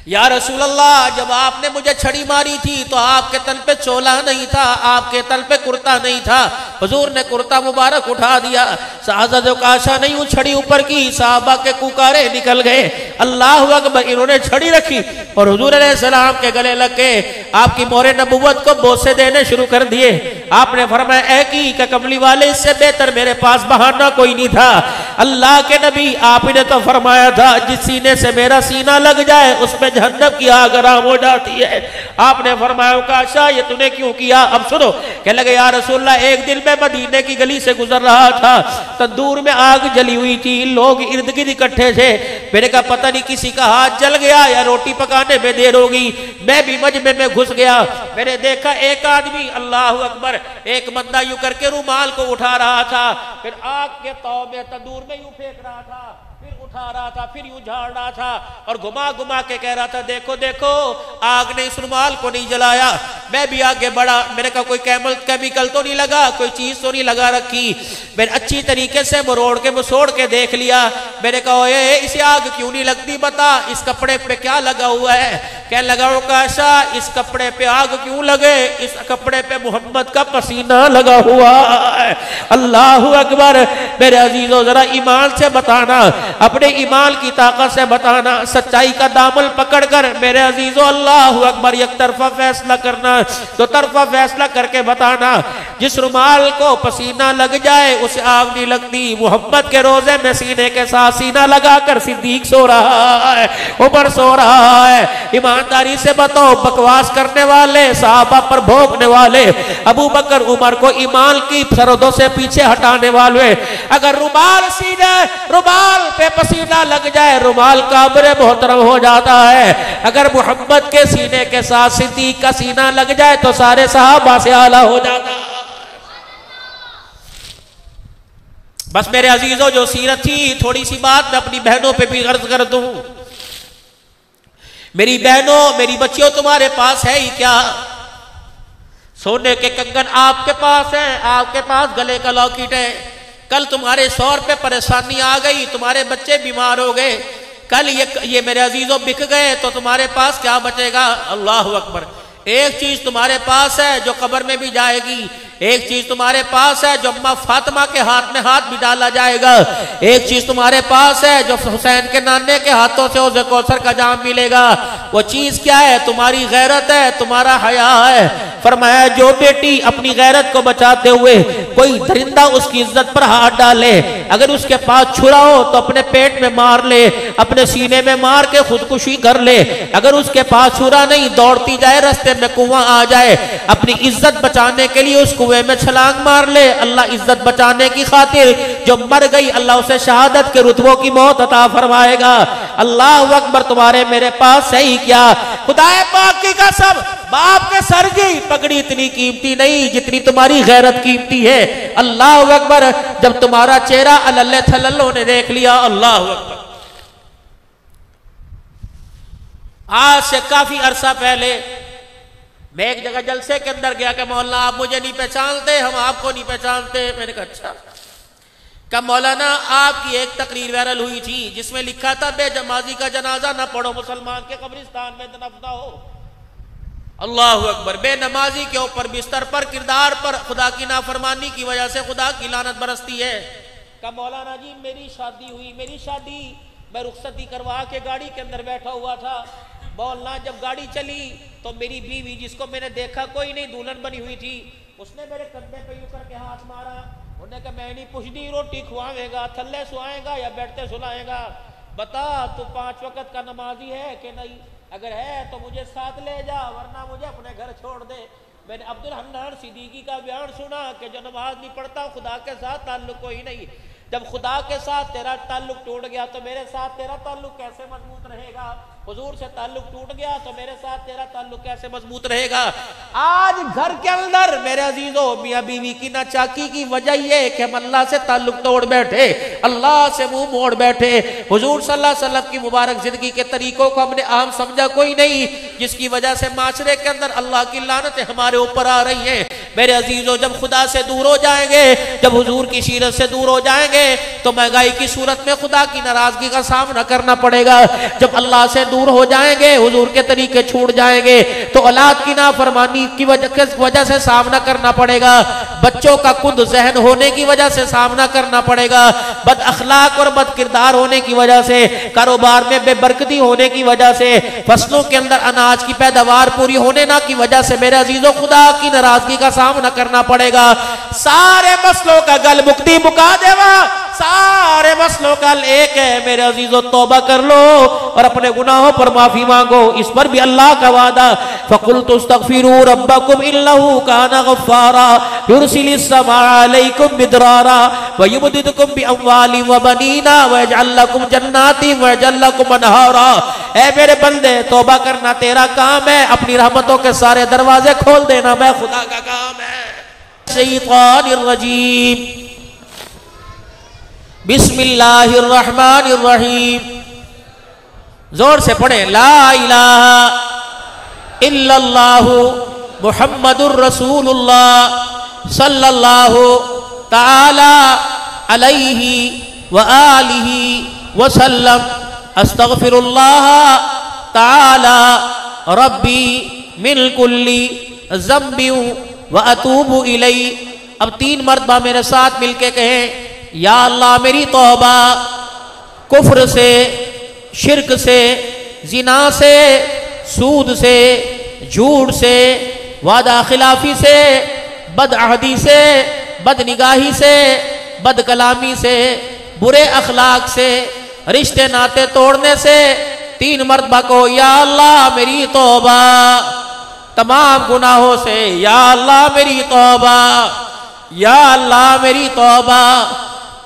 या रसूल अल्लाह, जब आपने मुझे छड़ी मारी थी तो आपके तन पे चोला नहीं था, आपके तन पे कुर्ता नहीं था। हुजूर ने कुर्ता मुबारक उठा दिया। साहब काशा नहीं हूँ, छड़ी ऊपर की, साहबा के कुकारे निकल गए। अल्लाह अकबर। इन्होंने छड़ी रखी और हुजूर अलैहिस्सलाम के गले लग के आपकी मोहरे नबुव्वत को बोसे देने शुरू कर दिए। आपने फरमाया, ऐ की कमली वाले, इससे बेहतर मेरे पास बहाना कोई नहीं था। अल्लाह के नबी, आपने तो फरमाया था जिस सीने से मेरा सीना लग जाए उसमें जहन्नम की आग हराम हो जाती है। आपने फरमाया, काशा ये तूने क्यों किया? अब सुनो। कह लगे, या रसूलल्लाह, एक दिन मैं मदीने की गली से गुजर रहा था, तंदूर में आग जली हुई थी, लोग इर्द गिर्द इकट्ठे थे। मैंने कहा पता नहीं किसी का हाथ जल गया या रोटी पकाने में देर होगी। मैं भी मजमे में घुस गया। मैंने देखा एक आदमी, अल्लाह अकबर, एक बंदा यूं करके रुमाल को उठा रहा था, फिर आग के तौ में तंदूर में यूं फेंक रहा था, फिर उठा रहा था, फिर यूं झाड़ रहा था और घुमा घुमा के कह रहा था, देखो देखो आग ने इस रुमाल को नहीं जलाया। मैं भी आगे बढ़ा। मैंने कहा कोई केमिकल तो नहीं लगा, कोई चीज तो नहीं लगा रखी। मैंने अच्छी तरीके से मसोड़ के देख लिया। मैंने कहा इसे आग क्यों नहीं लगती, बता इस कपड़े पे क्या लगा हुआ है? क्या लगा? काशा इस कपड़े पे आग क्यों लगे? इस कपड़े पे मोहम्मद का पसीना लगा हुआ है। अल्लाह अकबर। मेरे अजीजों, जरा ईमान से बताना, अपने ईमान की ताकत से बताना, सच्चाई का दामन पकड़कर मेरे अजीजों, अल्लाह अकबर, एक तरफा फैसला करना, दो तरफा फैसला करके बताना। जिस रुमाल को पसीना लग जाए उसे आग नहीं लगती। मोहम्मद के रोजे में सीने के साथ सीना लगाकर सिद्दीक सो रहा है, उमर सो रहा है। ईमानदारी से बताओ, बकवास करने वाले, साहबा पर भोंकने वाले, अबू बकर उमर को ईमान की सरहदों से पीछे हटाने वाले, अगर रुमाल पे पसीना लग जाए, रुमाल काबरे मोहतरम हो जाता है। अगर मोहम्मद के सीने के साथ सिद्दीक का सीना लग जाए तो सारे सहाबा से आला हो जाता है। बस मेरे अजीजों, जो सीरत थी, थोड़ी सी बात मैं अपनी बहनों पे भी गर्ज कर दूं। मेरी बहनों, मेरी बच्चियों, तुम्हारे पास है ही क्या? सोने के कंगन आपके पास है, आपके पास गले का लॉकेट है। कल तुम्हारे शौहर पे परेशानी आ गई, तुम्हारे बच्चे बीमार हो गए, कल ये मेरे अजीजों बिक गए तो तुम्हारे पास क्या बचेगा? अल्लाह अकबर। एक चीज तुम्हारे पास है जो कब्र में भी जाएगी, एक चीज तुम्हारे पास है जो अम्मा फातिमा के हाथ में हाथ भी डाला जाएगा, एक चीज तुम्हारे पास है जो हुसैन के नाने के हाथों से उसे कौसर का जाम मिलेगा। वो चीज क्या है? तुम्हारी गैरत है, तुम्हारा हया है। फरमाया, जो बेटी अपनी गैरत को बचाते हुए कोई दरिंदा उसकी इज्जत पर हाथ डाले, अगर उसके पास छुरा हो तो अपने पेट में मार ले, अपने सीने में मार के खुदकुशी कर ले। अगर उसके पास छुरा नहीं, दौड़ती जाए, रास्ते में कुआं आ जाए, अपनी इज्जत बचाने के लिए उस कुएं में छलांग मार ले। अल्लाह इज्जत बचाने की खातिर जो मर गई, अल्लाह उसे शहादत के रुतबों की मौत अता फरमाएगा। अल्लाह अकबर। तुम्हारे मेरे पास सही क्या? खुदाए पाक की कसम, बाप के सर की पगड़ी इतनी कीमती नहीं जितनी तुम्हारी गैरत कीमती है। अल्लाह अकबर। जब तुम्हारा चेहरा अल्लाह थल्लो ने देख लिया, अल्लाह अकबर। आज से काफी अरसा पहले मैं एक जगह जलसे के अंदर गया कि मौलाना आप मुझे नहीं पहचानते, हम आपको नहीं पहचानते। मैंने कहा अच्छा। क्या मौलाना, आपकी एक तकरीर वायरल हुई थी जिसमें लिखा था बेजमाजी का जनाजा ना पढ़ो, मुसलमान के कब्रिस्तान में दफना हो। अल्लाह अकबर। बेनमाजी के ऊपर बिस्तर पर, किरदार पर खुदा की नाफरमानी की वजह से खुदा की लानत बरसती है। क्या मौलाना जी, मेरी शादी हुई, मेरी शादी मैं रुखसती करवा के गाड़ी के अंदर बैठा हुआ था। मौलाना जब गाड़ी चली तो मेरी बीवी, जिसको मैंने देखा कोई नहीं, दुल्हन बनी हुई थी, उसने मेरे कंधे पे यूं करके हाथ मारा। उन्होंने कहा, मैं नहीं पूछती रोटी खुआएगा, थल्ले सुआएगा या बैठते सुलाएगा? बता तू 5 वक्त का नमाजी है कि नहीं? अगर है तो मुझे साथ ले जा, वरना मुझे अपने घर छोड़ दे। मैंने अब्दुल हन्नान सिद्दीकी का बयान सुना कि जो नमाज नहीं पढ़ता खुदा के साथ ताल्लुक कोई नहीं। जब खुदा के साथ तेरा ताल्लुक टूट गया तो मेरे साथ तेरा ताल्लुक कैसे मजबूत रहेगा? हुजूर से ताल्लुक टूट गया तो मेरे साथ तेरा ताल्लुक कैसे मजबूत रहेगा? आज घर के अंदर मेरे अजीजों, मियां बीवी की नाचाकी की वजह यह कि हम अल्लाह से ताल्लुक तोड़ बैठे, अल्लाह से मुंह मोड़ बैठे। हुजूर सल्लल्लाहु अलैहि वसल्लम की मुबारक जिंदगी के तरीकों को हमने आम समझा कोई नहीं, जिसकी वजह से माशरे के अंदर अल्लाह की लानतें हमारे ऊपर आ रही है। मेरे अजीजों, जब खुदा से दूर हो जाएंगे, जब हुजूर की सीरत से दूर हो जाएंगे तो महंगाई की सूरत में खुदा की नाराजगी का सामना करना पड़ेगा। जब अल्लाह से दूर हो जाएंगे, हुजूर के तरीके छूट जाएंगे, तो औलाद की नाफरमानी की वजह से सामना करना पड़ेगा, बच्चों का कुंद जहन होने की वजह से सामना करना पड़ेगा, बद अखलाक और बद किरदार होने की वजह से, कारोबार में बेबरकती होने की वजह से, फसलों के अंदर अनाज की पैदावार पूरी होने ना की वजह से मेरे अजीजों खुदा की नाराजगी का सामना करना पड़ेगा। सारे मसलों का गल मुक्ति मुका देवा, सारे मसलों का एक है मेरे अजीजों, तौबा कर लो और अपने गुनाहों पर माफी मांगो। इस पर भी अल्लाह का वादा, फकुल्तु अस्तगफिरू रब्बकुम इन्नहु काना गफ्फारा युरसिलिस समा अलैकुम मिदरारा व युमदिदकुम बि अम्वालिन व बनीना व यजअल लकुम जन्नातिन व यजअल लकुम अनहारा। ऐ मेरे बंदे, तौबा करना तेरा काम है, अपनी रहमतों के सारे दरवाजे खोल देना मैं खुदा का काम है। शैतानिर रजीम, बिस्मिल्लाहिर्रहमानिर्रहीम, जोर से पढ़े, ला इलाहा इल्लल्लाहु मुहम्मदुर रसूलुल्लाह सल्लल्लाहु ताला अलैहि व आलिहि व सल्लम, अस्तगफिरुल्लाह ताला रब्बी मिन कुल्ली ज़म्बि व अतूबु इलैहि। अब 3 मरतबा मेरे साथ मिलके कहें, या अल्लाह मेरी तौबा कुफ्र से, शिरक से, जिना से, सूद से, झूठ से, वादा खिलाफी से, बदअहदी से, बदनिगाही से, बदकलामी से, बुरे अखलाक से, रिश्ते नाते तोड़ने से 3 मरतबा को, या अल्लाह मेरी तौबा, तमाम गुनाहों से, या अल्लाह मेरी तौबा, या अल्लाह मेरी तौबा।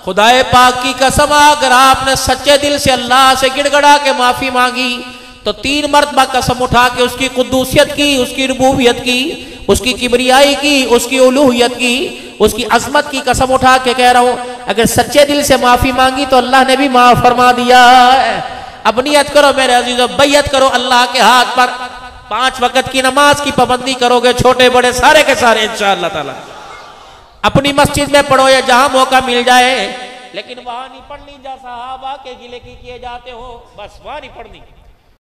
खुदाए पाक की कसम, अगर आपने सच्चे दिल से अल्लाह से गिड़गड़ा के माफी मांगी तो 3 मरतबा कसम उठा के उसकी कुद्दूसियत की, उसकी रुबूबियत की, उसकी किबरियाई की, उसकी उलूहियत की, उसकी अजमत की कसम उठा के कह रहा हूं, अगर सच्चे दिल से माफी मांगी तो अल्लाह ने भी माफ फरमा दिया है। अब नियत करो मेरे अजीजों, बैयत करो अल्लाह के हाथ पर, 5 वक्त की नमाज की पाबंदी करोगे, छोटे बड़े सारे के सारे इंशाअल्लाह ताला। अपनी मस्जिद में पढ़ो या जहां मौका मिल जाए, लेकिन वहां नहीं पढ़नी जहाँ सहाबा के गिले की किए जाते हो, बस वहां नहीं पढ़नी।